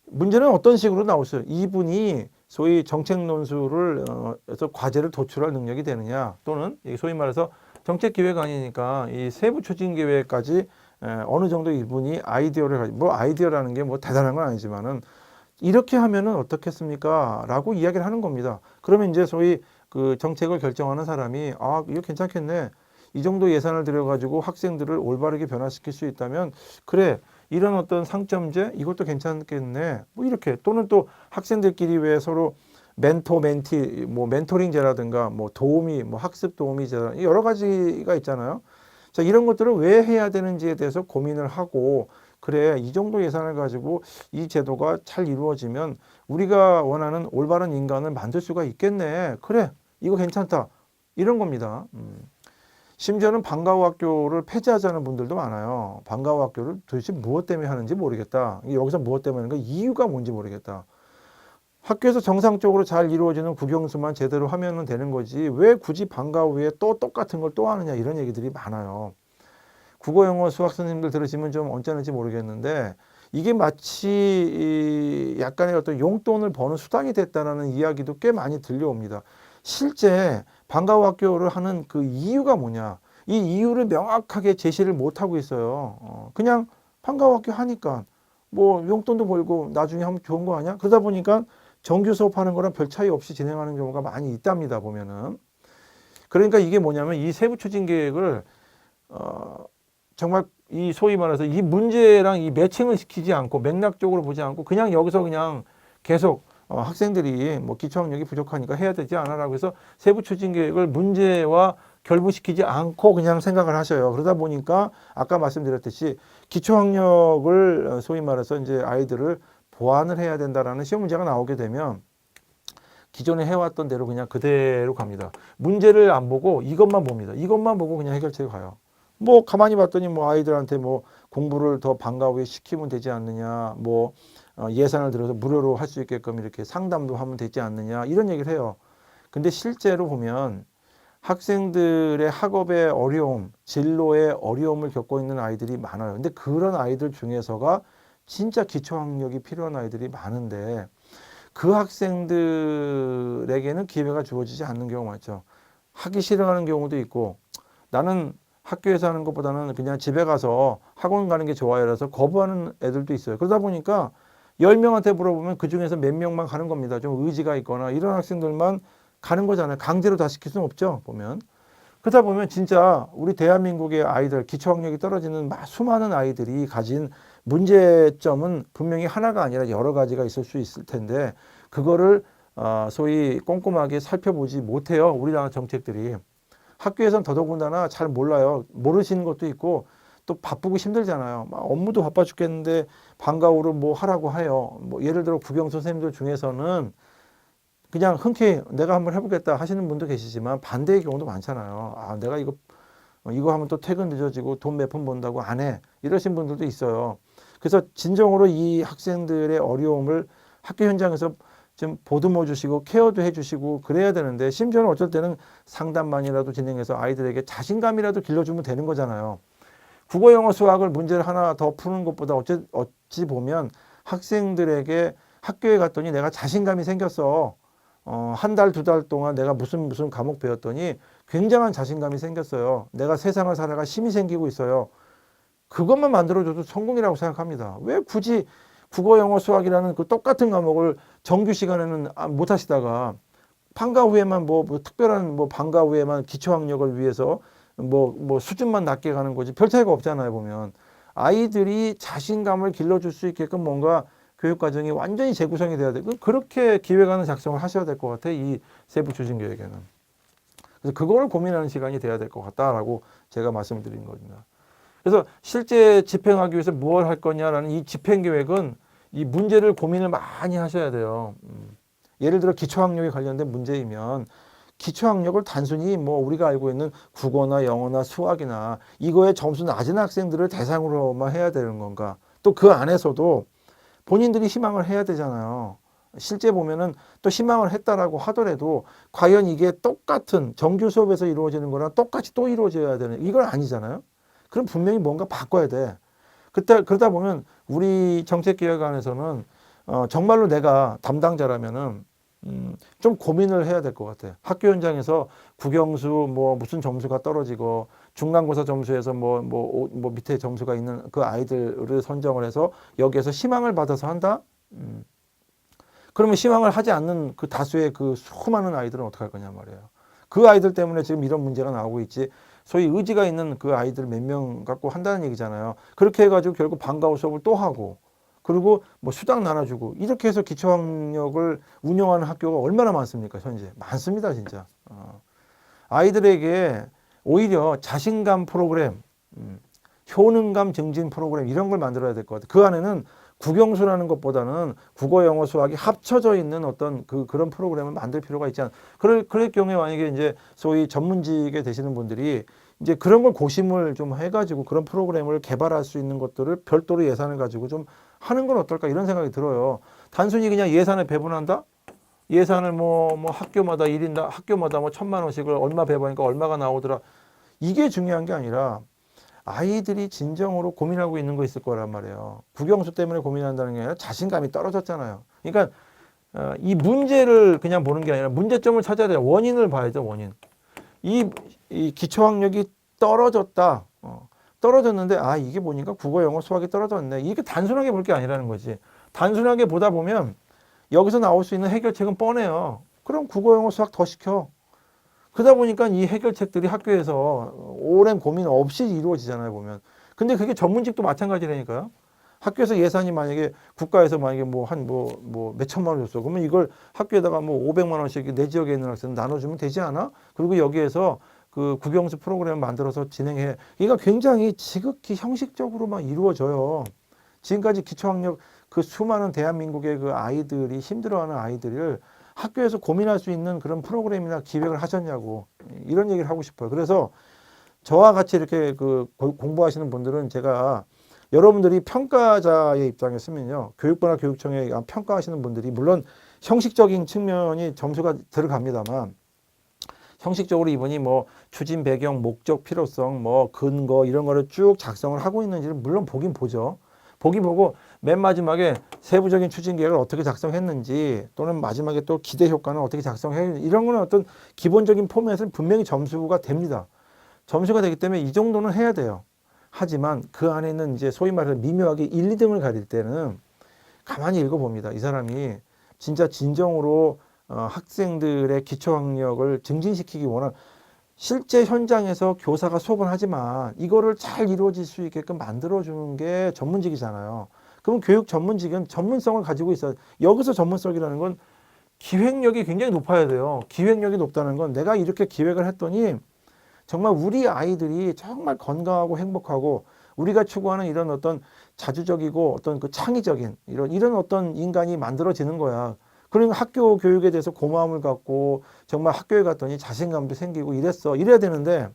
Speaker 1: 문제는 어떤 식으로 나오세요? 이분이 소위 정책 논술을 해서 과제를 도출할 능력이 되느냐 또는 소위 말해서 정책기획안이니까 이 세부 추진 계획까지 어느 정도 이분이 아이디어를 가지고 뭐 아이디어라는 게 뭐 대단한 건 아니지만은 이렇게 하면은 어떻겠습니까? 라고 이야기를 하는 겁니다. 그러면 이제 소위 그 정책을 결정하는 사람이 아, 이거 괜찮겠네. 이 정도 예산을 들여가지고 학생들을 올바르게 변화시킬 수 있다면 그래. 이런 어떤 상점제 이것도 괜찮겠네. 뭐 이렇게 또는 또 학생들끼리 왜 서로 멘토 멘티 뭐 멘토링제라든가 뭐 도우미 뭐 학습 도우미제 여러 가지가 있잖아요. 자, 이런 것들을 왜 해야 되는지에 대해서 고민을 하고 그래 이 정도 예산을 가지고 이 제도가 잘 이루어지면 우리가 원하는 올바른 인간을 만들 수가 있겠네. 그래 이거 괜찮다. 이런 겁니다. 심지어는 방과후 학교를 폐지하자는 분들도 많아요. 방과후 학교를 도대체 무엇 때문에 하는지 모르겠다. 여기서 무엇 때문에 하는가 이유가 뭔지 모르겠다. 학교에서 정상적으로 잘 이루어지는 국영수만 제대로 하면 되는 거지 왜 굳이 방과후에 또 똑같은 걸 또 하느냐 이런 얘기들이 많아요. 국어, 영어, 수학 선생님들 들으시면 좀 언짢을지 모르겠는데 이게 마치 약간의 어떤 용돈을 버는 수단이 됐다는 이야기도 꽤 많이 들려옵니다. 실제 방과후 학교를 하는 그 이유가 뭐냐? 이 이유를 명확하게 제시를 못하고 있어요. 그냥 방과후 학교 하니까 뭐 용돈도 벌고 나중에 하면 좋은 거 아니야? 그러다 보니까 정규 수업하는 거랑 별 차이 없이 진행하는 경우가 많이 있답니다. 보면은. 그러니까 이게 뭐냐면 이 세부 추진 계획을 정말 이 소위 말해서 이 문제랑 이 매칭을 시키지 않고 맥락적으로 보지 않고 그냥 여기서 그냥 계속 학생들이 뭐 기초학력이 부족하니까 해야 되지 않아라고 해서 세부 추진 계획을 문제와 결부시키지 않고 그냥 생각을 하셔요. 그러다 보니까 아까 말씀드렸듯이 기초학력을 소위 말해서 이제 아이들을 보완을 해야 된다라는 시험 문제가 나오게 되면 기존에 해왔던 대로 그냥 그대로 갑니다. 문제를 안 보고 이것만 봅니다. 이것만 보고 그냥 해결책에 가요. 뭐 가만히 봤더니 뭐 아이들한테 뭐 공부를 더 방과후에 시키면 되지 않느냐, 뭐 예산을 들어서 무료로 할 수 있게끔 이렇게 상담도 하면 되지 않느냐 이런 얘기를 해요. 근데 실제로 보면 학생들의 학업의 어려움, 진로의 어려움을 겪고 있는 아이들이 많아요. 근데 그런 아이들 중에서가 진짜 기초학력이 필요한 아이들이 많은데 그 학생들에게는 기회가 주어지지 않는 경우가 많죠. 하기 싫어하는 경우도 있고 나는 학교에서 하는 것보다는 그냥 집에 가서 학원 가는 게 좋아요. 라서 거부하는 애들도 있어요. 그러다 보니까 10명한테 물어보면 그중에서 몇 명만 가는 겁니다. 좀 의지가 있거나 이런 학생들만 가는 거잖아요. 강제로 다 시킬 수는 없죠. 보면. 그러다 보면 진짜 우리 대한민국의 아이들, 기초학력이 떨어지는 수많은 아이들이 가진 문제점은 분명히 하나가 아니라 여러 가지가 있을 수 있을 텐데 그거를 소위 꼼꼼하게 살펴보지 못해요. 우리나라 정책들이. 학교에선 더더군다나 잘 몰라요. 모르시는 것도 있고 또 바쁘고 힘들잖아요. 막 업무도 바빠 죽겠는데 방과후로 뭐 하라고 해요. 뭐 예를 들어 국영 선생님들 중에서는 그냥 흔쾌히 내가 한번 해보겠다 하시는 분도 계시지만 반대의 경우도 많잖아요. 아, 내가 이거 하면 또 퇴근 늦어지고 돈 몇 푼 번다고 안 해. 이러신 분들도 있어요. 그래서 진정으로 이 학생들의 어려움을 학교 현장에서 좀 보듬어 주시고 케어도 해 주시고 그래야 되는데 심지어는 어쩔 때는 상담만이라도 진행해서 아이들에게 자신감이라도 길러주면 되는 거잖아요. 국어, 영어, 수학을 문제를 하나 더 푸는 것보다 어찌 보면 학생들에게 학교에 갔더니 내가 자신감이 생겼어. 한 달, 두 달 동안 내가 무슨 과목 배웠더니 굉장한 자신감이 생겼어요. 내가 세상을 살아갈 힘이 생기고 있어요. 그것만 만들어줘도 성공이라고 생각합니다. 왜 굳이 국어, 영어, 수학이라는 그 똑같은 과목을 정규 시간에는 못 하시다가 방과 후에만 뭐 특별한 뭐 방과 후에만 기초학력을 위해서 뭐 수준만 낮게 가는 거지 별 차이가 없잖아요, 보면. 아이들이 자신감을 길러줄 수 있게끔 뭔가 교육과정이 완전히 재구성이 돼야 되고 그렇게 기획안을 작성을 하셔야 될 것 같아요. 이 세부 추진 계획에는. 그래서 그거를 고민하는 시간이 돼야 될 것 같다라고 제가 말씀드린 겁니다. 그래서 실제 집행하기 위해서 무엇을 할 거냐라는 이 집행 계획은 이 문제를 고민을 많이 하셔야 돼요. 예를 들어 기초학력에 관련된 문제이면 기초학력을 단순히 뭐 우리가 알고 있는 국어나 영어나 수학이나 이거에 점수 낮은 학생들을 대상으로만 해야 되는 건가? 또 그 안에서도 본인들이 희망을 해야 되잖아요. 실제 보면은 또 희망을 했다라고 하더라도 과연 이게 똑같은 정규 수업에서 이루어지는 거랑 똑같이 또 이루어져야 되는 이건 아니잖아요. 그럼 분명히 뭔가 바꿔야 돼. 그러다 보면 우리 정책기획안에서는 정말로 내가 담당자라면은 좀 고민을 해야 될 것 같아요. 학교 현장에서 국영수 뭐 무슨 점수가 떨어지고 중간고사 점수에서 뭐 밑에 점수가 있는 그 아이들을 선정을 해서 여기에서 희망을 받아서 한다? 그러면 희망을 하지 않는 그 다수의 그 수많은 아이들은 어떻게 할 거냐 말이에요. 그 아이들 때문에 지금 이런 문제가 나오고 있지. 소위 의지가 있는 그 아이들 몇 명 갖고 한다는 얘기잖아요. 그렇게 해가지고 결국 방과후 수업을 또 하고 그리고 뭐 수당 나눠주고 이렇게 해서 기초학력을 운영하는 학교가 얼마나 많습니까? 현재 많습니다, 진짜. 아이들에게 오히려 자신감 프로그램, 효능감 증진 프로그램 이런 걸 만들어야 될 것 같아요. 그 안에는 국영수라는 것보다는 국어, 영어, 수학이 합쳐져 있는 어떤 그런 프로그램을 만들 필요가 있지 않나. 그럴 경우에 만약에 이제 소위 전문직에 되시는 분들이 이제 그런 걸 고심을 좀 해가지고 그런 프로그램을 개발할 수 있는 것들을 별도로 예산을 가지고 좀 하는 건 어떨까 이런 생각이 들어요. 단순히 그냥 예산을 배분한다? 예산을 뭐 학교마다 1인당 학교마다 뭐 1,000만 원씩을 얼마 배분하니까 얼마가 나오더라. 이게 중요한 게 아니라 아이들이 진정으로 고민하고 있는 거 있을 거란 말이에요. 국영수 때문에 고민한다는 게 아니라 자신감이 떨어졌잖아요. 그러니까 이 문제를 그냥 보는 게 아니라 문제점을 찾아야 돼요. 원인을 봐야죠, 원인. 이 기초학력이 떨어졌다. 떨어졌는데 이게 보니까 국어, 영어, 수학이 떨어졌네. 이게 단순하게 볼 게 아니라는 거지. 단순하게 보다 보면 여기서 나올 수 있는 해결책은 뻔해요. 그럼 국어, 영어, 수학 더 시켜. 그러다 보니까 이 해결책들이 학교에서 오랜 고민 없이 이루어지잖아요, 보면. 근데 그게 전문직도 마찬가지라니까요. 학교에서 예산이 만약에 국가에서 만약에 몇 천만 원 줬어. 그러면 이걸 학교에다가 500만 원씩 내 지역에 있는 학생 나눠주면 되지 않아? 그리고 여기에서 그 국영수 프로그램을 만들어서 진행해. 이거 굉장히 지극히 형식적으로만 이루어져요. 지금까지 기초학력 그 수많은 대한민국의 그 아이들이 힘들어하는 아이들을 학교에서 고민할 수 있는 그런 프로그램이나 기획을 하셨냐고 이런 얘기를 하고 싶어요. 그래서 저와 같이 이렇게 그 공부하시는 분들은 제가 여러분들이 평가자의 입장에 서면요. 교육부나 교육청에 평가하시는 분들이 물론 형식적인 측면이 점수가 들어갑니다만 형식적으로 이분이 추진 배경, 목적, 필요성, 근거 이런 거를 쭉 작성을 하고 있는지를 물론 보긴 보죠. 보긴 보고 맨 마지막에 세부적인 추진 계획을 어떻게 작성했는지 또는 마지막에 또 기대 효과는 어떻게 작성했는지 이런 거는 어떤 기본적인 포맷은 분명히 점수가 됩니다. 점수가 되기 때문에 이 정도는 해야 돼요. 하지만 그 안에 있는 이제 소위 말해서 미묘하게 1, 2등을 가릴 때는 가만히 읽어봅니다. 이 사람이 진짜 진정으로 학생들의 기초학력을 증진시키기 원한 실제 현장에서 교사가 수업을 하지만 이거를 잘 이루어질 수 있게끔 만들어주는 게 전문직이잖아요. 그럼 교육 전문직은 전문성을 가지고 있어요. 여기서 전문성이라는 건 기획력이 굉장히 높아야 돼요. 기획력이 높다는 건 내가 이렇게 기획을 했더니 정말 우리 아이들이 정말 건강하고 행복하고 우리가 추구하는 이런 어떤 자주적이고 어떤 그 창의적인 이런 어떤 인간이 만들어지는 거야. 그러니까 학교 교육에 대해서 고마움을 갖고 정말 학교에 갔더니 자신감도 생기고 이래야 되는데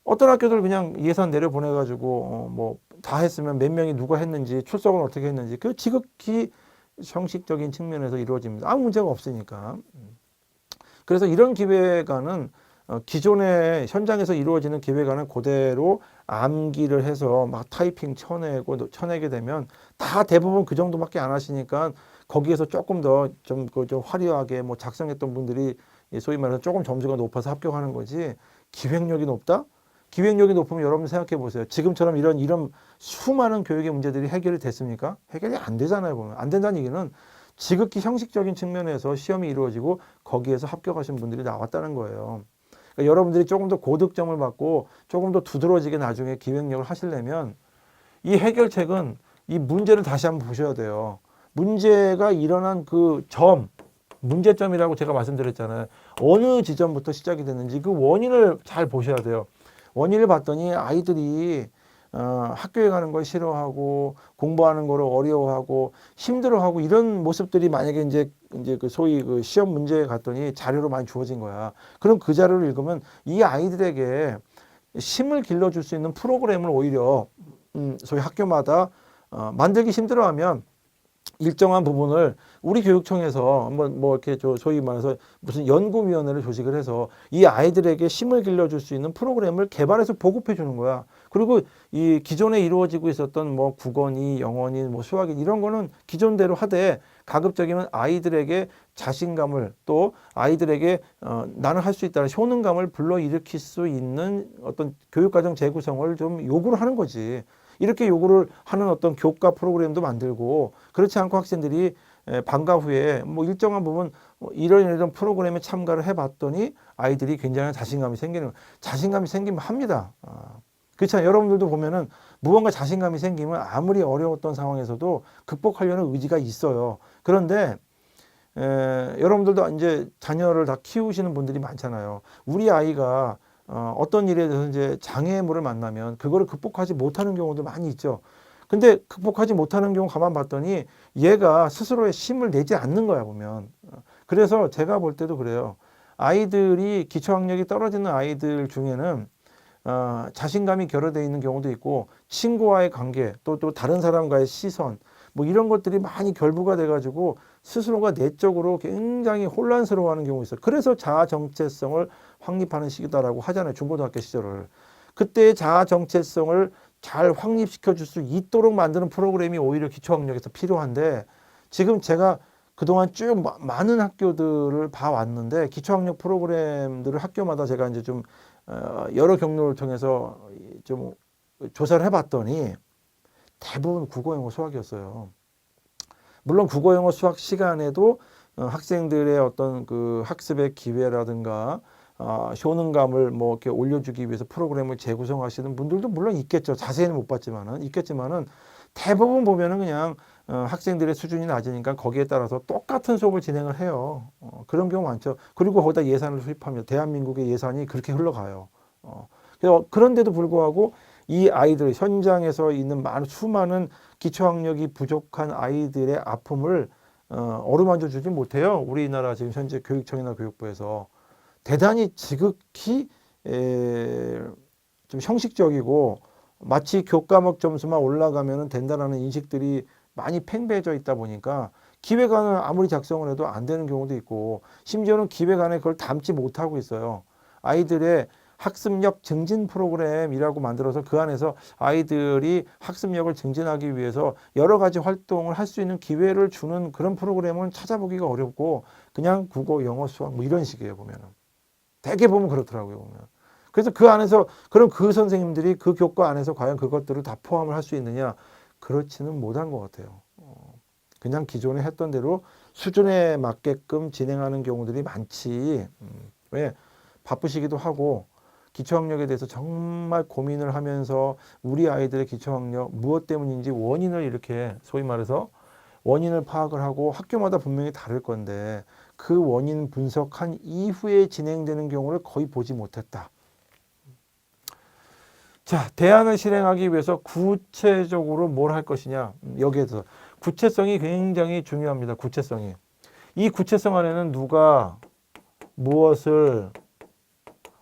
Speaker 1: 어떤 학교들 그냥 예산 내려보내가지고 뭐 다 했으면 몇 명이 누가 했는지 출석은 어떻게 했는지 그 지극히 형식적인 측면에서 이루어집니다. 아무 문제가 없으니까. 그래서 이런 기획안은 기존의 현장에서 이루어지는 기획안은 그대로 암기를 해서 막 타이핑 쳐내게 되면 다 대부분 그 정도밖에 안 하시니까 거기에서 조금 더 좀 화려하게 뭐 작성했던 분들이 소위 말해서 조금 점수가 높아서 합격하는 거지 기획력이 높다? 기획력이 높으면 여러분 생각해 보세요. 지금처럼 이런 수많은 교육의 문제들이 해결이 됐습니까? 해결이 안 되잖아요, 보면. 안 된다는 얘기는 지극히 형식적인 측면에서 시험이 이루어지고 거기에서 합격하신 분들이 나왔다는 거예요. 그러니까 여러분들이 조금 더 고득점을 받고 조금 더 두드러지게 나중에 기획력을 하시려면 이 해결책은 이 문제를 다시 한번 보셔야 돼요. 문제가 일어난 그 문제점이라고 제가 말씀드렸잖아요. 어느 지점부터 시작이 됐는지 그 원인을 잘 보셔야 돼요. 원인을 봤더니 아이들이 학교에 가는 걸 싫어하고 공부하는 거를 어려워하고 힘들어하고 이런 모습들이 만약에 이제 그 소위 그 시험 문제에 갔더니 자료로 많이 주어진 거야. 그럼 그 자료를 읽으면 이 아이들에게 힘을 길러줄 수 있는 프로그램을 오히려 소위 학교마다 만들기 힘들어하면 일정한 부분을 우리 교육청에서 한번 뭐 이렇게 소위 말해서 무슨 연구위원회를 조직을 해서 이 아이들에게 힘을 길러줄 수 있는 프로그램을 개발해서 보급해 주는 거야. 그리고 이 기존에 이루어지고 있었던 뭐 국어니 영어니 뭐 수학이 이런 거는 기존대로 하되 가급적이면 아이들에게 자신감을 또 아이들에게 나는 할 수 있다는 효능감을 불러일으킬 수 있는 어떤 교육과정 재구성을 좀 요구를 하는 거지. 이렇게 요구를 하는 어떤 교과 프로그램도 만들고 그렇지 않고 학생들이 방과 후에 뭐 일정한 부분 이런 프로그램에 참가를 해봤더니 아이들이 굉장히 자신감이 생기면 합니다. 그렇잖아요. 여러분들도 보면은 무언가 자신감이 생기면 아무리 어려웠던 상황에서도 극복하려는 의지가 있어요. 그런데 여러분들도 이제 자녀를 다 키우시는 분들이 많잖아요. 우리 아이가 어떤 일에 대해서 이제 장애물을 만나면 그거를 극복하지 못하는 경우도 많이 있죠. 근데 극복하지 못하는 경우 가만 봤더니 얘가 스스로의 힘을 내지 않는 거야, 보면. 그래서 제가 볼 때도 그래요. 아이들이 기초학력이 떨어지는 아이들 중에는 자신감이 결여되어 있는 경우도 있고 친구와의 관계 또 다른 사람과의 시선 뭐 이런 것들이 많이 결부가 돼가지고 스스로가 내적으로 굉장히 혼란스러워하는 경우가 있어요. 그래서 자아 정체성을 확립하는 시기다라고 하잖아요. 중고등학교 시절을. 그때 자아 정체성을 잘 확립시켜 줄 수 있도록 만드는 프로그램이 오히려 기초학력에서 필요한데 지금 제가 그동안 쭉 많은 학교들을 봐왔는데 기초학력 프로그램들을 학교마다 제가 이제 좀 여러 경로를 통해서 좀 조사를 해봤더니 대부분 국어, 영어, 수학이었어요. 물론 국어, 영어, 수학 시간에도 학생들의 어떤 그 학습의 기회라든가 효능감을 뭐 이렇게 올려주기 위해서 프로그램을 재구성하시는 분들도 물론 있겠죠. 자세히는 못 봤지만은 있겠지만은 대부분 보면은 그냥 학생들의 수준이 낮으니까 거기에 따라서 똑같은 수업을 진행을 해요. 그런 경우 많죠. 그리고 거기다 예산을 투입합니다. 대한민국의 예산이 그렇게 흘러가요. 그런데도 불구하고 이 아이들 현장에서 있는 수많은 기초학력이 부족한 아이들의 아픔을 어루만져 주지 못해요. 우리나라 지금 현재 교육청이나 교육부에서 대단히 지극히 좀 형식적이고 마치 교과목 점수만 올라가면 된다라는 인식들이 많이 팽배해져 있다 보니까 기획안을 아무리 작성을 해도 안 되는 경우도 있고 심지어는 기획안에 그걸 담지 못하고 있어요. 아이들의 학습력 증진 프로그램이라고 만들어서 그 안에서 아이들이 학습력을 증진하기 위해서 여러 가지 활동을 할 수 있는 기회를 주는 그런 프로그램은 찾아보기가 어렵고 그냥 국어, 영어, 수학 뭐 이런 식이에요, 보면은. 대개 보면 그렇더라고요, 보면. 그래서 그 안에서 그럼 그 선생님들이 그 교과 안에서 과연 그것들을 다 포함을 할 수 있느냐? 그렇지는 못한 것 같아요. 그냥 기존에 했던 대로 수준에 맞게끔 진행하는 경우들이 많지. 왜? 바쁘시기도 하고 기초학력에 대해서 정말 고민을 하면서 우리 아이들의 기초학력 무엇 때문인지 원인을 이렇게 소위 말해서 원인을 파악을 하고 학교마다 분명히 다를 건데 그 원인 분석한 이후에 진행되는 경우를 거의 보지 못했다. 자, 대안을 실행하기 위해서 구체적으로 뭘 할 것이냐. 여기에서 구체성이 굉장히 중요합니다. 구체성이. 이 구체성 안에는 누가 무엇을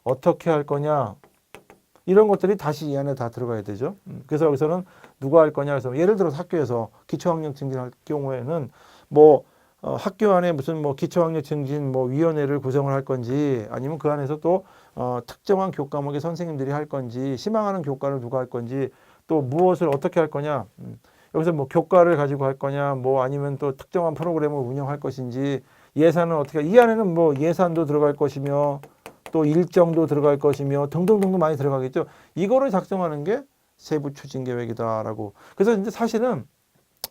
Speaker 1: 어떻게 할 거냐 이런 것들이 다시 이 안에 다 들어가야 되죠. 그래서 여기서는 누가 할 거냐 해서 예를 들어서 학교에서 기초학력 증진할 경우에는 뭐 학교 안에 무슨 뭐 기초학력 증진 뭐 위원회를 구성을 할 건지 아니면 그 안에서 또 특정한 교과목의 선생님들이 할 건지 희망하는 교과를 누가 할 건지 또 무엇을 어떻게 할 거냐 여기서 뭐 교과를 가지고 할 거냐 뭐 아니면 또 특정한 프로그램을 운영할 것인지 예산은 어떻게 이 안에는 뭐 예산도 들어갈 것이며 또 일정도 들어갈 것이며 등등등등 많이 들어가겠죠. 이거를 작성하는 게 세부 추진 계획이다라고. 그래서 이제 사실은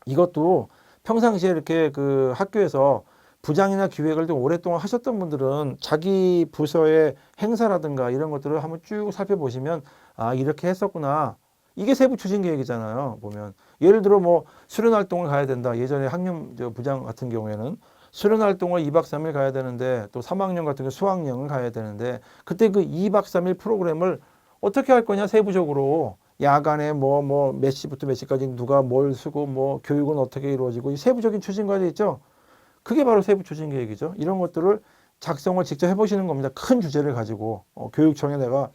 Speaker 1: 이것도 평상시에 이렇게 그 학교에서 부장이나 기획을 좀 오랫동안 하셨던 분들은 자기 부서의 행사라든가 이런 것들을 한번 쭉 살펴보시면 아 이렇게 했었구나. 이게 세부 추진 계획이잖아요. 보면 예를 들어 뭐 수련 활동을 가야 된다. 예전에 학년 부장 같은 경우에는 수련 활동을 2박 3일 가야 되는데 또 3학년 같은 경우 수학여행을 가야 되는데 그때 그 2박 3일 프로그램을 어떻게 할 거냐 세부적으로 야간에 뭐 몇 시부터 몇 시까지 누가 뭘 쓰고 뭐 교육은 어떻게 이루어지고 이 세부적인 추진 과제 있죠. 그게 바로 세부 추진 계획이죠. 이런 것들을 작성을 직접 해보시는 겁니다. 큰 주제를 가지고 교육청에 내가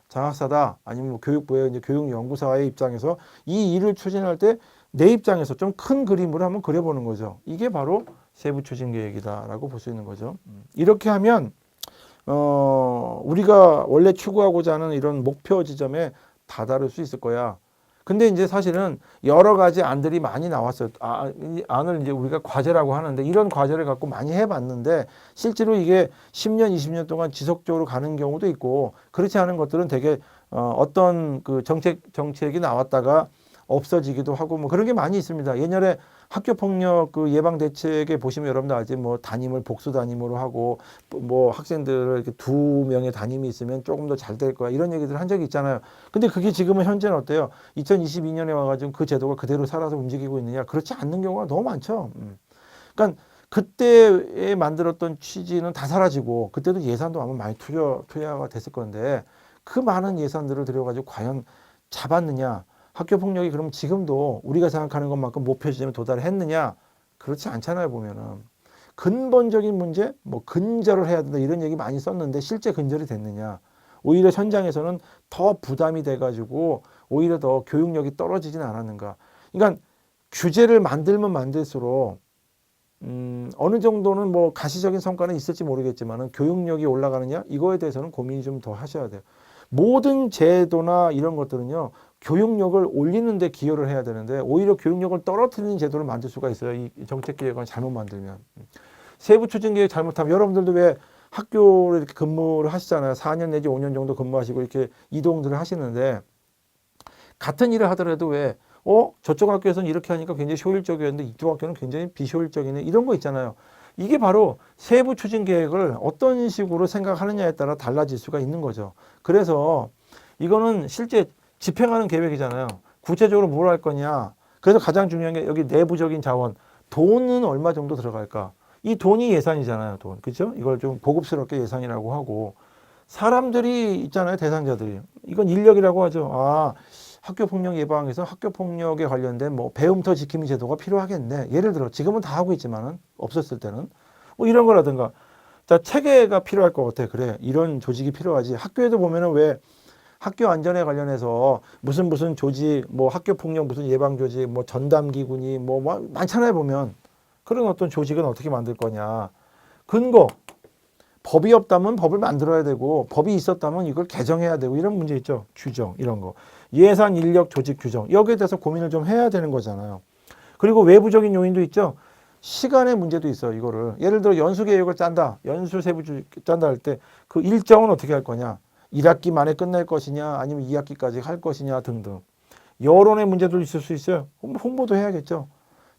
Speaker 1: 장학사다 아니면 뭐 교육부의 이제 교육연구사의 입장에서 이 일을 추진할 때 내 입장에서 좀 큰 그림으로 한번 그려보는 거죠. 이게 바로 세부 추진 계획이다라고 볼 수 있는 거죠. 이렇게 하면 우리가 원래 추구하고자 하는 이런 목표 지점에 다다를 수 있을 거야. 근데 이제 사실은 여러 가지 안들이 많이 나왔어요. 이 안을 이제 우리가 과제라고 하는데 이런 과제를 갖고 많이 해봤는데 실제로 이게 10년, 20년 동안 지속적으로 가는 경우도 있고 그렇지 않은 것들은 되게 어떤 그 정책이 나왔다가 없어지기도 하고 뭐 그런 게 많이 있습니다. 옛날에 학교 폭력 그 예방 대책에 보시면 여러분들 알지 뭐 담임을 복수 담임으로 하고 뭐 학생들을 이렇게 2명의 담임이 있으면 조금 더 잘 될 거야 이런 얘기들 한 적이 있잖아요. 근데 그게 지금은 현재는 어때요? 2022년에 와가지고 그 제도가 그대로 살아서 움직이고 있느냐? 그렇지 않는 경우가 너무 많죠. 그러니까 그때에 만들었던 취지는 다 사라지고 그때도 예산도 아마 많이 투여가 됐을 건데 그 많은 예산들을 들여가지고 과연 잡았느냐? 학교 폭력이 그럼 지금도 우리가 생각하는 것만큼 목표 지점에 도달했느냐? 그렇지 않잖아요, 보면은. 근본적인 문제, 뭐 근절을 해야 된다 이런 얘기 많이 썼는데 실제 근절이 됐느냐? 오히려 현장에서는 더 부담이 돼가지고 오히려 더 교육력이 떨어지진 않았는가? 그러니까 규제를 만들면 만들수록 어느 정도는 뭐 가시적인 성과는 있을지 모르겠지만은 교육력이 올라가느냐? 이거에 대해서는 고민이 좀 더 하셔야 돼요. 모든 제도나 이런 것들은요. 교육력을 올리는 데 기여를 해야 되는데 오히려 교육력을 떨어뜨리는 제도를 만들 수가 있어요. 이 정책기획안 잘못 만들면. 세부 추진계획 잘못하면 여러분들도 왜 학교를 이렇게 근무를 하시잖아요. 4년 내지 5년 정도 근무하시고 이렇게 이동들을 하시는데 같은 일을 하더라도 왜 저쪽 학교에서는 이렇게 하니까 굉장히 효율적이었는데 이쪽 학교는 굉장히 비효율적이네 이런 거 있잖아요. 이게 바로 세부 추진 계획을 어떤 식으로 생각하느냐에 따라 달라질 수가 있는 거죠. 그래서 이거는 실제 집행하는 계획이잖아요. 구체적으로 뭘 할 거냐. 그래서 가장 중요한 게 여기 내부적인 자원. 돈은 얼마 정도 들어갈까. 이 돈이 예산이잖아요. 돈. 그렇죠? 이걸 좀 고급스럽게 예산이라고 하고 사람들이 있잖아요. 대상자들이. 이건 인력이라고 하죠. 학교 폭력 예방에서 학교 폭력에 관련된 뭐 배움터 지킴이 제도가 필요하겠네. 예를 들어 지금은 다 하고 있지만은 없었을 때는 뭐 이런 거라든가. 자, 체계가 필요할 것 같아. 그래. 이런 조직이 필요하지. 학교에도 보면은 왜 학교 안전에 관련해서 무슨 조직, 뭐 학교 폭력 무슨 예방 조직, 뭐 전담 기구니 뭐 많잖아요 보면 그런 어떤 조직은 어떻게 만들 거냐. 근거 법이 없다면 법을 만들어야 되고 법이 있었다면 이걸 개정해야 되고 이런 문제 있죠. 규정 이런 거 예산 인력 조직 규정 여기에 대해서 고민을 좀 해야 되는 거잖아요. 그리고 외부적인 요인도 있죠. 시간의 문제도 있어. 이거를 예를 들어 연수 계획을 짠다. 연수 세부 짠다 할 때 그 일정은 어떻게 할 거냐. 1학기 만에 끝낼 것이냐 아니면 2학기까지 할 것이냐 등등 여론의 문제도 있을 수 있어요. 홍보도 해야겠죠.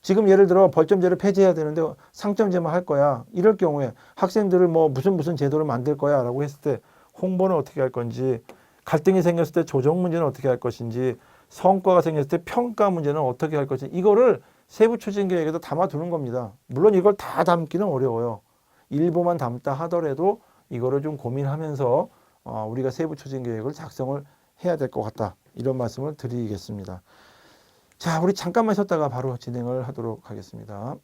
Speaker 1: 지금 예를 들어 벌점제를 폐지해야 되는데 상점제만 할 거야. 이럴 경우에 학생들을 뭐 무슨 제도를 만들 거야 라고 했을 때 홍보는 어떻게 할 건지, 갈등이 생겼을 때 조정 문제는 어떻게 할 것인지, 성과가 생겼을 때 평가 문제는 어떻게 할 것인지, 이거를 세부 추진 계획에도 담아두는 겁니다. 물론 이걸 다 담기는 어려워요. 일부만 담다 하더라도 이거를 좀 고민하면서 우리가 세부 추진 계획을 작성을 해야 될 것 같다. 이런 말씀을 드리겠습니다. 자, 우리 잠깐만 쉬었다가 바로 진행을 하도록 하겠습니다.